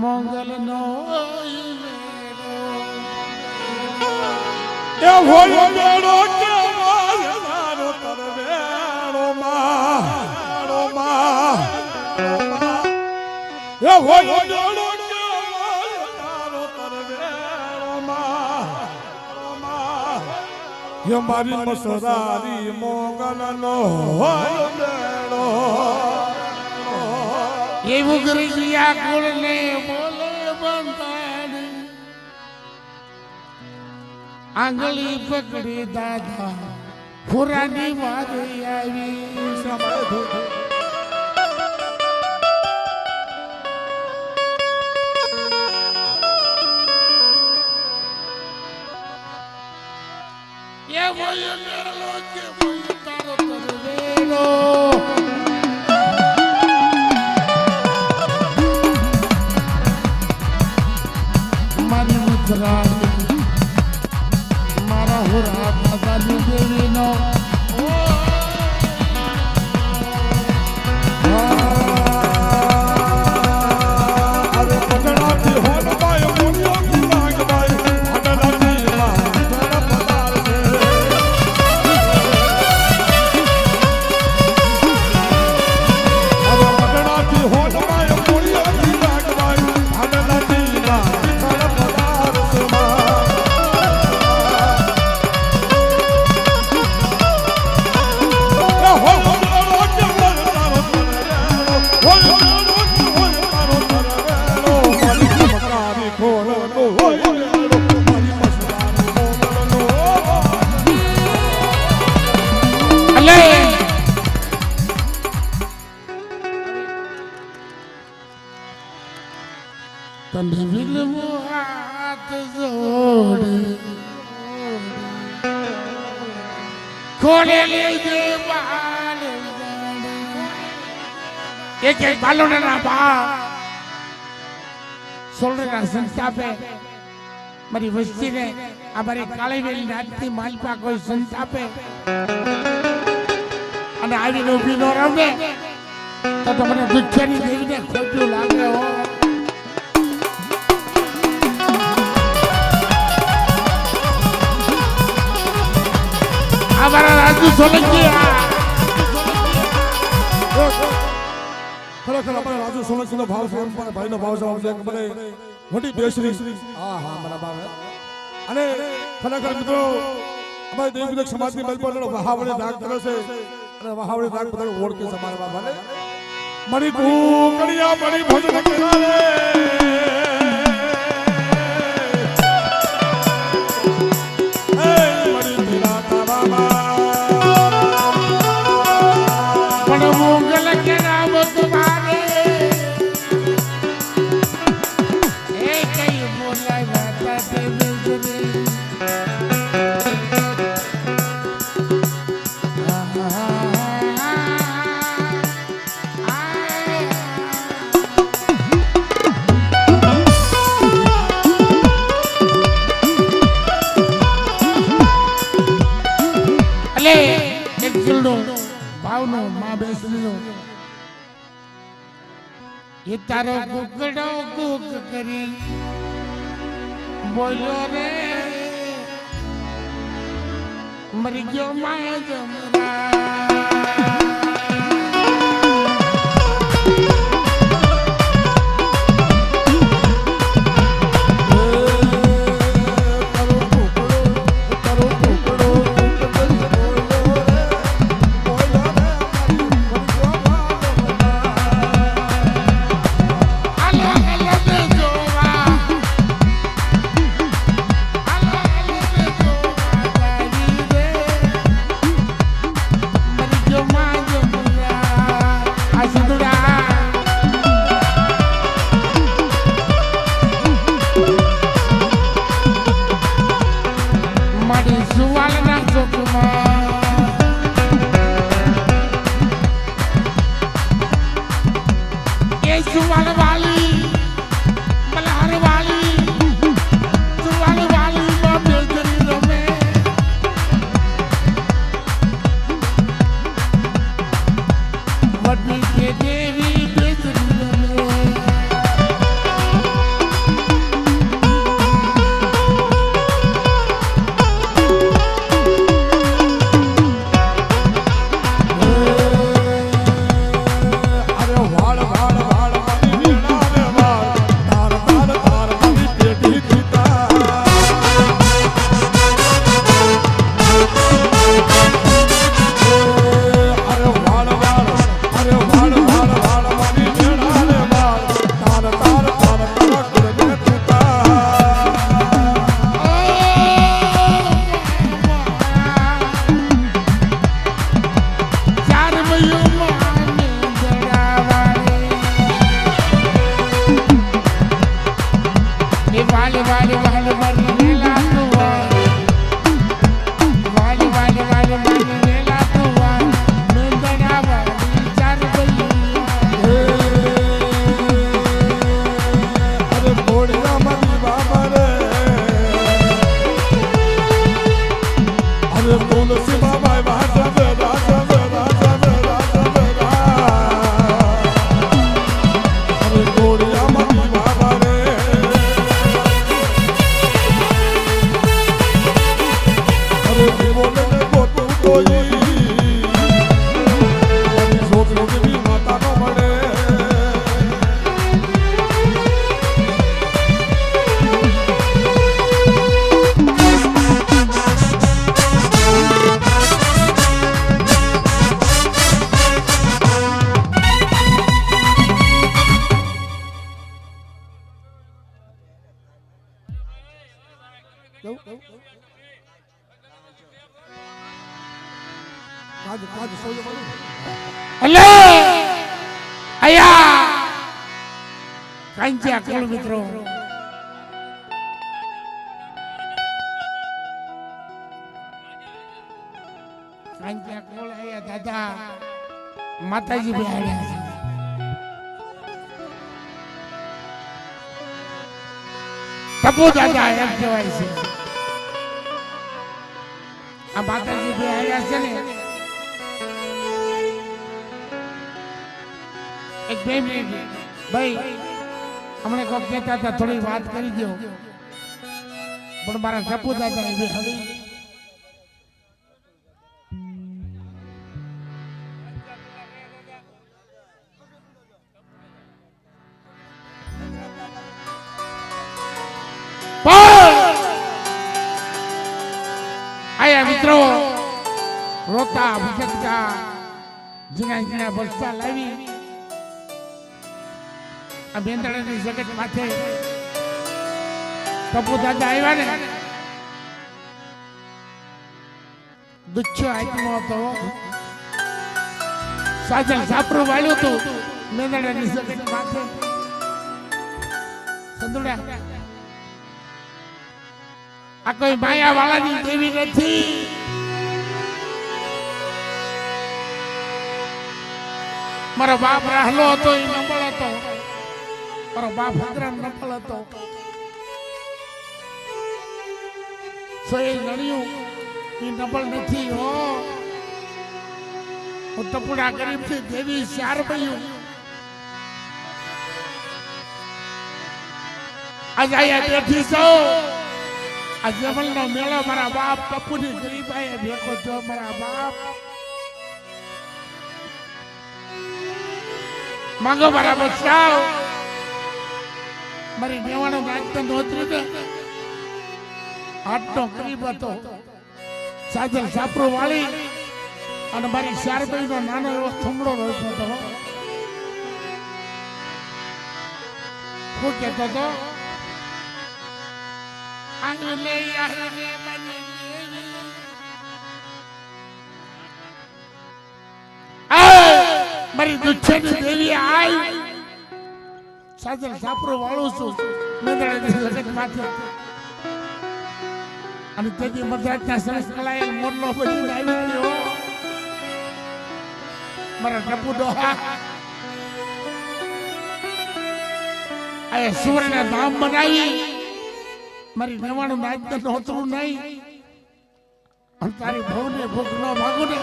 मोगल नो એ હોય મેળો કે મારો તરવેડો માં એ હોય મેળો કે મારો તરવેડો માં એ મારી મસરારી મોગલ નો હોય મેળો ये उगरिया कुल ने बोले बंदानी आंगली पकड़ी दादा पुरानी वादे आई समय ये वही मेलो के वही तारो तरवेलो मारा हुरा માતાજી દેવીનો અરે પટણાથી હોનબાઈ મુનિયોથી નાગબાઈ અડલાથી વાસણ પધારશે. અરે પટણાથી હોનબાઈ મુનિયોથી નાગબાઈ અડલાથી વાસણ પધારશે. તને વિલમો હાથ જોડે ખોલેલી દે બાલ એક એક બાલોના બા સોલના સંતાપે મારી વસ્તીને આ મારી કાળીવેલી નાચતી માલપા કોઈ સંતાપે અને આવીને ઊભી ન રમે તો મને દુઃખની દેવીને ખોટું લાગે હો. અમારા રાજુ સોલંકી ખરેખર આપણે રાજુ સોલંકીનો ભાવ છે, ભાઈનો ભાવ છે કે મને મોટી બેસરી. હા હા બરાબર. અને ખરેખર મિત્રો અમારી દેવગુજક સમાજની મેલ પર વહાવળી નાગ કરે છે અને વહાવળી નાગ બધા ઓળખે છે મારા બાબાને. મરી કુકડિયા મરી ભજન કરે તારો કુકડો કુક કરી બોલ્યો રે મરી ગયો માય જમરા. કાજ કાજ સોજો બોલો એટલે આયા કાંચ્યા કોળ મિત્રો કાંચ્યા કોળ આયા દાદા માતાજી બેહાડ્યા છે ટપુ દાદા એમ કહેવાય છે આ માતાજી બેહાડ્યા છે ને એક 2 મિનિટ ભાઈ હમણાં કોક કહેતા હતા થોડી વાત કરી દો પણ મારા ટપુ દાદા એ બેહાડી આયા મિત્રો રોતા ભટકતા જીણા જીણા બસતા લાવી આ બેંદડાની જગત માથે ટપુ દાદા આવ્યા ને દુચ્છો આત્મો હતો સાજલ સાપરું વાળ્યું હતું બેંદડાની જગત માથે સંદુડા આ કોઈ માયા વાળાની દેવી નથી મારો બાપ રાહલો હતો એ નબળ હતો મારો બાપ હદરા નબળ હતો સોય નળિયું એ નબળ નથી હો હું ટપુડા ગરીબ થી દેવી ચાર બન્યું આજ આયા બેઠી છો આ જમલનો મેળો મારા બાપ ટપુની ગરીબાએ ભેગો છો મારા બાપ માંગો મારા બચાવ મારી દેવાનો નાચતો નોતરી દે આટલો ગરીબ હતો સાજલ સાપરો વાળી અને મારી શારબાઈ નો નાનો એવો થમડો રોતો હતો હું કહેતો હતો મારી દુચ્છની દેવી આઈ સાજલ સાપરો વાળું છું મેંદડાની જગત માથે અને તેથી મદ્રાસના સરસ કલાએ મોરલો બનીને આવી ગયો મારા ટપુ ડોહા આ સુવર્ણ ધામ બનાવી મારી નવાણું નાચ નહોતું નહીં અને તારી ભવને ભૂખ ન માગું ને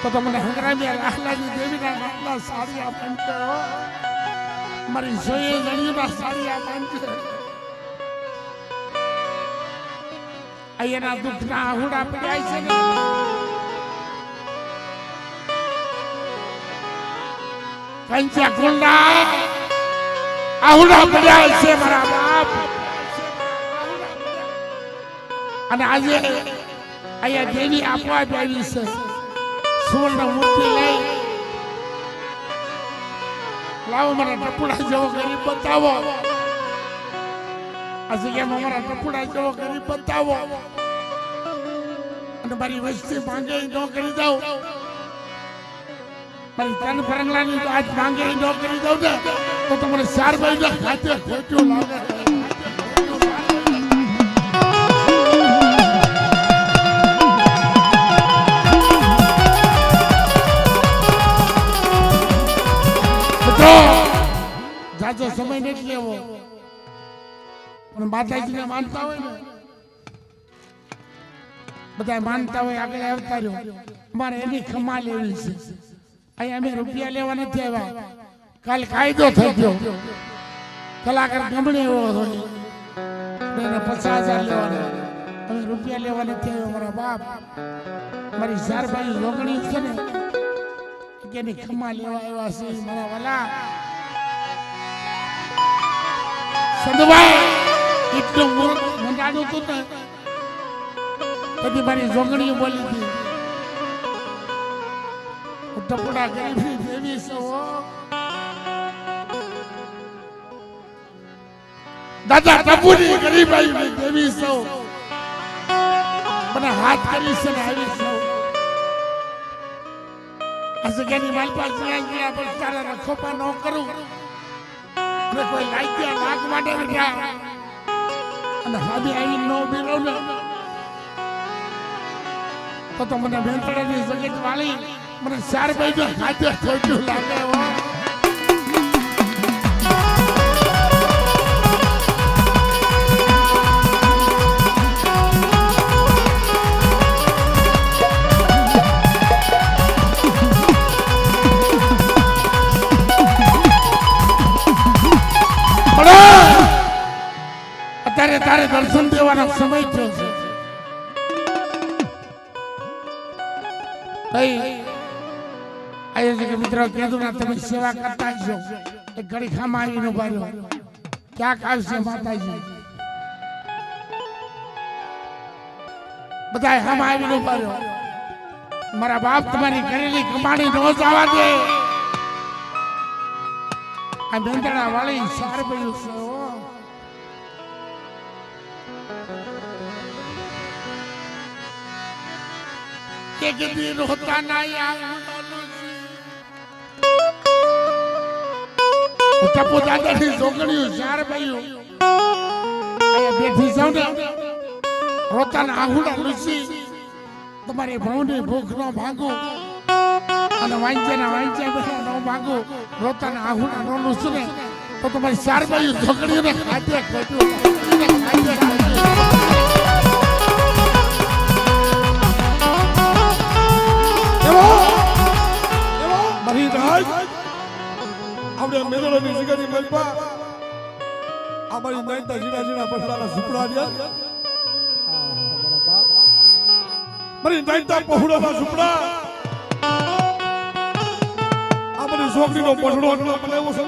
તો તમને હંગરામિયા લાહલાજી દેવીના નામના સાડી આપે મારી જોઈએ જણીના સાડી આપે અહીંયાના દુઃખના આહુડા પડ્યા છે ને કંચા કુંડા આહુડા પડ્યા છે મારા બાપ અને આજે અહીંયા દેવી આપવા આવી છે સુવર્ણ મૂર્તિ લઈ લાવો મારા ટપુડા જેવો ગરીબ બતાવો આ જગ્યામાં મારા ટપુડા જેવો ગરીબ બતાવો અને મારી વસ્તી માંગે ન કરી દઉં મારી તન ફરંગલાની તો આજ માંગે ન કરી દઉં ને તો તમારે 4 મહિના ખાતે ખોટ્યું લાગે જાજો સમય નથી લેવો પણ માતાજીને માનતા હોય ને બધા માનતા હોય આગળ આવતા રહ્યો અમારે એની ખમા લેવી છે અહીંયા અમે રૂપિયા લેવા નથી આવ્યા કાલ કાયદો થઈ ગયો કલાકાર ગમણે એવો હોય એને 50,000 લેવાના અમે રૂપિયા લેવા નથી આવ્યા મારા બાપ મારી શારબાઈ લોગણી છે ને કે એની ખમા લેવા આવ્યા છે મારા વાલા સંધવાઈ એટલું મંડાડું તું ને કદી મારી જોગણી બોલી હતી ટપુડા ગરીબી દેવી છો દાદા ટપુની ગરીબાઈ દેવી સૌ મને હાથ કરી છે ને આવી સૌ આ જગ્યાની માલપા જીણા પર તારા રખોપા ન કરું અને કોઈ લાગ્યા નાક માટે બેઠા અને હાબી આવી નો બીલો ને તો મને બેંતડાની જગત વાળી મને 4 બાજુ ખાધે ખોટું લાગે હો અત્યારે તારે દર્શન દેવાનો સમય થયો છે આયોજક મિત્રો કીધું ના તમે સેવા કરતા છો એક ઘડી ખામાં આવીને ઉભા રહ્યો ક્યાંક આવશે માતાજી બધા ખામાં આવીને ઉભા રહ્યો મારા બાપ તમારી કરેલી કમાણી ન જવા દે આ બેંદડા વાળી 4 બાજુ છે કે દિન હોતા ના ટપુ દાદાની છોકરીઓ 4 બાઈઓ બેઠી જાવ ને રોતાના આહુડા લૂસી તમારી ભવની ભૂખ નો ભાગો અને વાંચે ન ભાગો રોતાના આહુડા નો લૂસું ને તો તમારી 4 બાઈઓ છોકરીઓને ખાધે ખોટું મારી રાજ આપણે મેદળની જગ્યાની મલપા અમારી નાઈતા જીણા પછડાના ઝૂપડા રહ્યા મારી નાઈતા પહોળાના ઝૂપડા અમારી છોકરીનો પછડો બનાવ્યો છે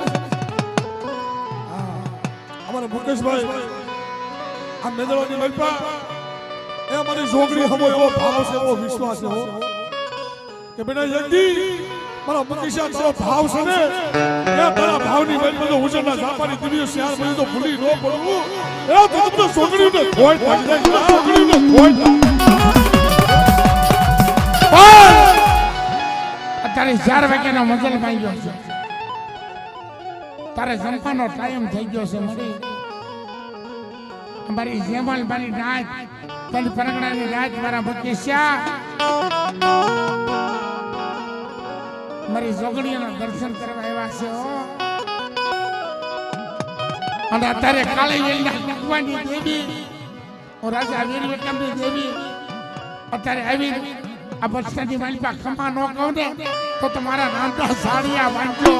અમારા મુકેશભાઈ આ મેદળની મલપા એ અમારી છોકરી હમો એવો ભાવ છે એવો વિશ્વાસ છે કે બેટા જલ્દી મારા મુકેશા તારો ભાવ છે ને એ તારા ભાવની મન બધો ઉજળના જાપાની દિવ્ય શહેર બધું તો ભૂલી ન પડવું એ તો તમને છોકરીઓને ખોટ લાગી જાય છોકરીઓને ખોટ અત્યારે 4 વાગ્યાનો મજલ માંગ્યો છે તારે જમવાનો ટાઈમ થઈ ગયો છે મારી જેમલ મારી રાત તારી પરગણાની રાત મારા મુકેશા મારી જોગણીઓના દર્શન કરવા આવ્યા છે અને અત્યારે કાળી વેલના ભગવાનની દેવી રાજા વીર વિક્રમની દેવી અત્યારે આવી આ બચતાની માલિકા ખમા ન કહું ને તો તમારા નામના સાડિયા વાંચો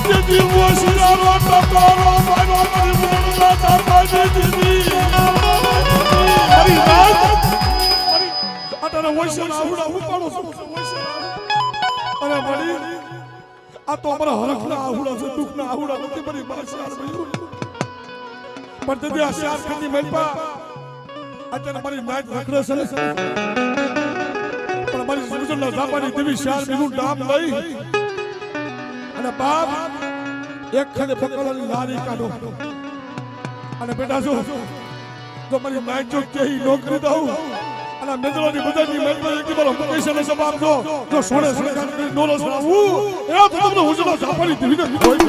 દીદી વોશિયારો ટકારો મારો મારી મુંડા તાપાજી દીદી મારી રાત આટાના વોશિયારો આવડા ઉપાડો છો અરે મારી આ તો અમારા હરખના આહુડા છે દુખના આહુડા નથી મારી બાદશાહ ભાઈ પણ તે આ શાર ખની મલપા અત્યારે મારી નાચ રખડે છે પણ મારી સુરજના જાપાની દેવી શાર બીનું નામ લઈ અને બાપ એક ખડે પકડવાની લારી કાઢો અને બેટા જો મારી નાચ જો કેહી નોકરી દઉં અને મેદળોની બધાની મલપા એક મારો મુકેશને જવાબ જો સોણે સરકાર નોલો સરાવું એ તો તમને ઉજળો જાપાની દેવીને કોઈ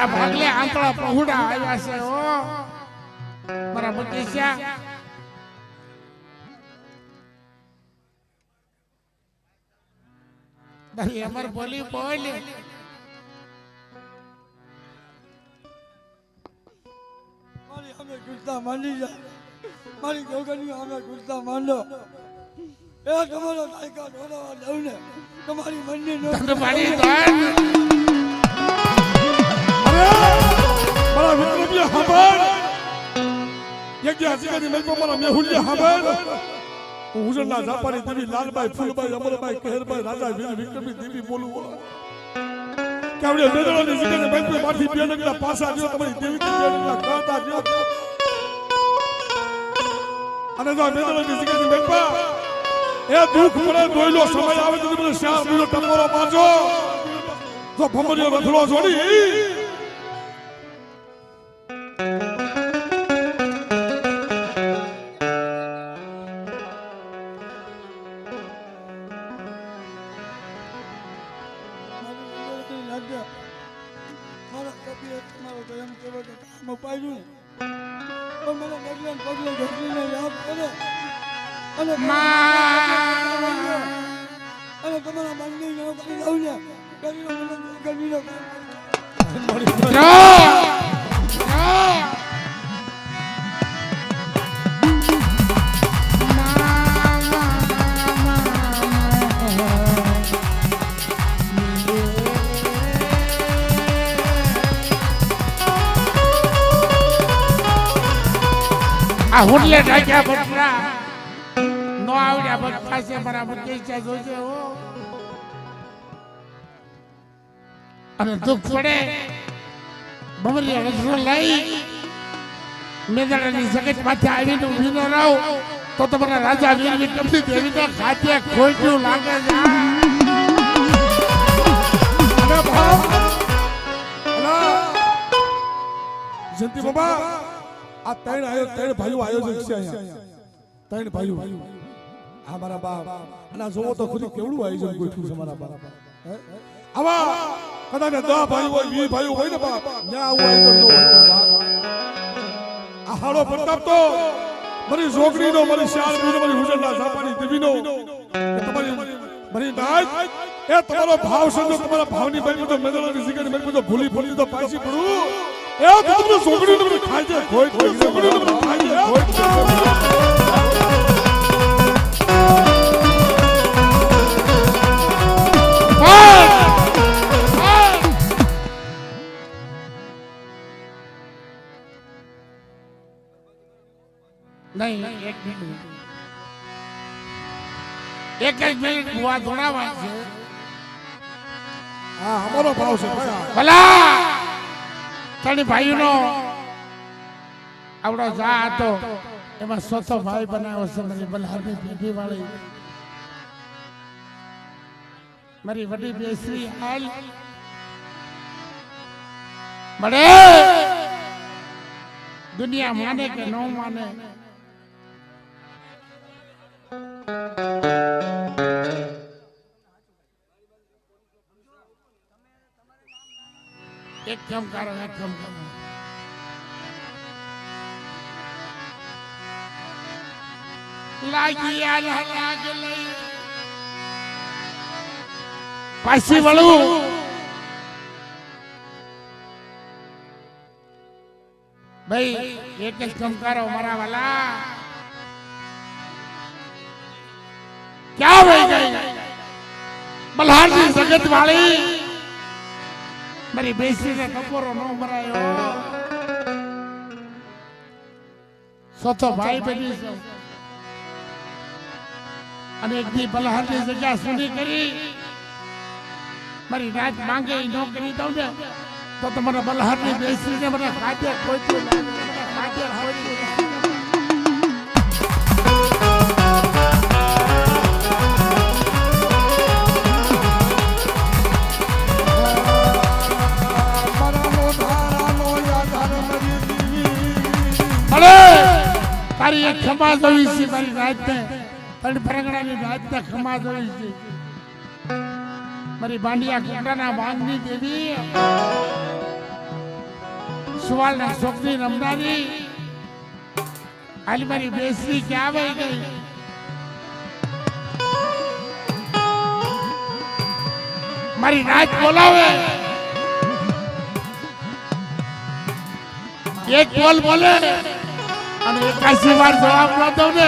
ભાગલે આંકડા પહોળા આવ્યા છે મારા મુકેશા તારી અમર બોલી બોલી મારી અમે ગુસ્સા માંડી જા મારી ગોગની અમે ગુસ્સા માંડો એ તમારો કાયકા ઢોળવા દઉં ને તમારી મંડી નો તમારી મારા વિક્રમિયા ખબર યજ્ઞ હજીકની મેલકો મારા મેહુલિયા હાબે હું હુજરના જાપાની દેવી લાલબાઈ ફૂલબાઈ અમરબાઈ કહેરબાઈ રાજા વીર વિક્રમી દેવી બોલું કેવડે મેદળાની જીગરની મેલકો માંથી બે નગલા પાસા જો તમારી દેવી કે બે નગલા ગાતા જો અને જો મેદળાની જીગરની મેલકો એ દુઃખ પડે દોયલો સમય આવે તો મને શ્યામ બીજો ટકોરો મારજો જો ભમરીઓ રથડો જોડી મારા કબીર તમારો તો એમ કહેવો કે કામ અપાયું પણ મને ડગલે પગલે ઢોકલીને યાદ કરે અને તમારા મનની ન કરી દઉં ને કરીને મને ગમીનો આ હુડલે ઢાક્યા બટરા નો આવડ્યા બટકા છે મારા મતે ઈચ્છા જોજે હો અને દુઃખ પડે બમરી રસરો લઈ મેદાનની જગત માથે આવીને ઊભી ન રહો તો તમારા રાજા વીર વિક્રમસિંહ દેવીના ખાતે ખોટ્યું લાગે છે અરે બાપ અલા જંતી બાબા આ ત્રણ ભાઈઓ આયોજક છે અહીંયા ત્રણ ભાઈઓ આ મારા બાપ અને જોવો તો ખુદ કેવડું આયોજન ગોઠવ્યું છે મારા બાપ આવા કદાચ 10 ભાઈઓ હોય 20 ભાઈઓ હોય ને બાપ ત્યાં આવું આયોજન ન હોય બાપ આ હાડો પ્રતાપ તો મારી જોગણીનો મારી શાળબીનો મારી હુજરના ઝાપાની દેવીનો તમારી મારી નાચ એ તમારો ભાવ સમજો તમારા ભાવની બહેન તો મેદળાની જીગરની બહેન તો ભૂલી તો પાછી પડું એ તમને જોગણીનો મને ખાઈ જાય કોઈ જોગણીનો મને ખાઈ જાય કોઈ નહીં એક જ મિનિટ બુઆ ધોણાવા છે હા અમારો ભાવ છે ભાઈ ભલા તણી ભાઈનો આવડો જા હતો એમાં સોતો ભાઈ બનાવ્યો છે મારી બલહારની પેઢી વાળી મારી વડી બેસરી હાલ મળે દુનિયા માને કે ન માને એક કામ કરો લાગી લાગ લઈ પાછી વળું ભાઈ એક જ કામ કરો મારા વાલા ક્યાં વહી ગઈ બલહારની જગત વાળી મારી બેસીને ટકોરો ન મરાયો સોતો ભાઈ બની છે અને એક દી બલહારની જગ્યા સુની કરી મારી રાત માંગે ન કરી દઉં ને તો તમારા બલહારની બેસીને મને ખાતે ખોઈતું ખાતે ખોઈતું તારી એક ખમા જોઈ છે મારી રાતને તારી પરગણાની રાતને ખમા જોઈ છે મારી બાંડિયા કુકડાના માંગની દેવી સુવાલના છોકરી રમનારી હાલ મારી બેસરી ક્યાં વહી ગઈ મારી રાત બોલાવે એક બોલ બોલે અને 81 વાર જવાબ ન દઉં ને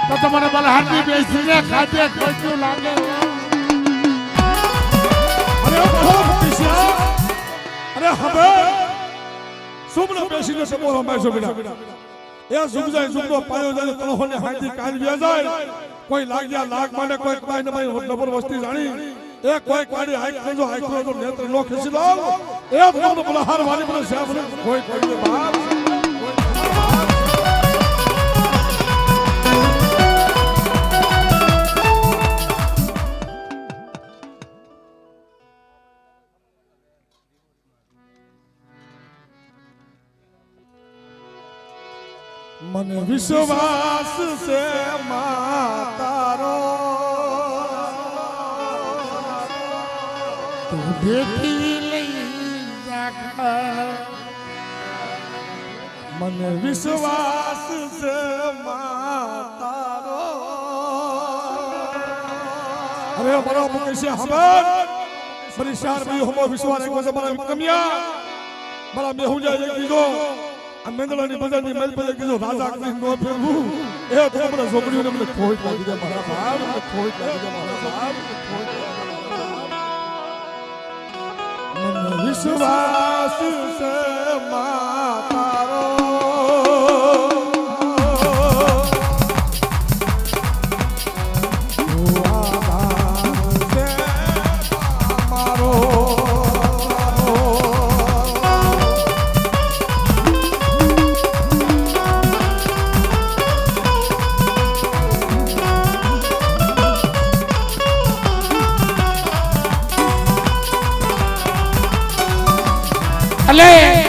તો તમારે બલહારની બેસીને ખાતે ખોટું લાગે અરે હવે સુમનો બેસીને સમોરો મારજો બેટા એ સુખ જાય સુખનો પાયો જાય તણહોને હાથી કાલ વ્યા જાય કોઈ લાગ્યા લાગ માટે કોઈ કમાઈ ને ભાઈ ડબર વસ્તી જાણી એ કોઈ કાઢી હાઈક તો નેત્ર નો ખેંચી લાવ એ તો બોલા હાર વાલી બોલે સાહેબ કોઈ કોઈ બાપ મને વિશ્વાસ છે માતારો તું દેખી લઈ જા મને વિશ્વાસ છે માતારો અરે મારા મુકેશ ખબર મારી શાર ભાઈ હમો વિશ્વાસ એક વખત મારા વિક્રમિયા મારા મેહુજા એક દીધો આ મેંદલાની બજારની મેલ પર કીધો રાજા કરી નો ફેરવું એ તો મને છોકરીઓને મને ખોટ લાગી દે મારા બાપ મને ખોટ લાગી દે મારા બાપ મને વિશ્વાસ છે માતારો અલે